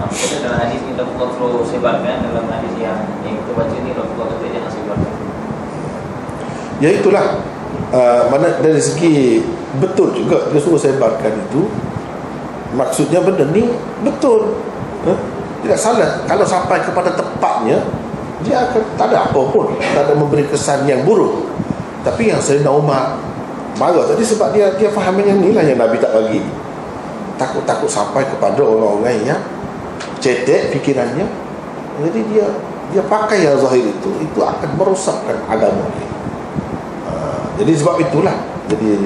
Maksudnya dalam hadis ni Rasulullah terus sebarkan. Dalam hadis yang kita baca ni Rasulullah kata jangan sebarkan. Ya itulah, mana dari segi betul juga dia suruh sebarkan itu. Maksudnya benda ni betul, tidak salah. Kalau sampai kepada tepatnya, dia akan tak ada apa pun, tak ada memberi kesan yang buruk. Tapi yang Sayyidina Umar marah tadi sebab dia faham yang inilah yang Nabi tak bagi. Takut-takut sampai kepada orang-orang yang cetek fikirannya. Jadi dia pakai yang zahir itu akan merosakkan agama dia. Jadi sebab itulah, jadi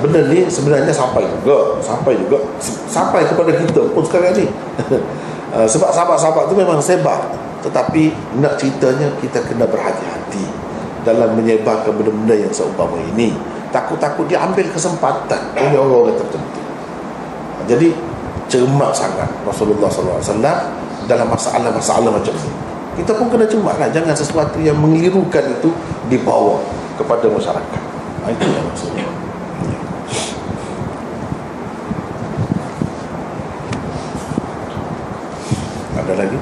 benda ni sebenarnya sampai kepada kita pun sekarang ni. Sebab sahabat-sahabat tu memang sebar, tetapi nak ceritanya kita kena berhati-hati dalam menyebarkan benda-benda yang seumpama ini. Takut-takut dia ambil kesempatan oleh orang-orang tertentu. Jadi cermat sangat Rasulullah SAW dalam masalah-masalah macam ni. Kita pun kena cermatlah, jangan sesuatu yang mengelirukan itu dibawa kepada masyarakat. Itu yang maksudnya. Ada lagi?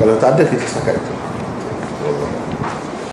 Kalau tak ada, kita setakat itu.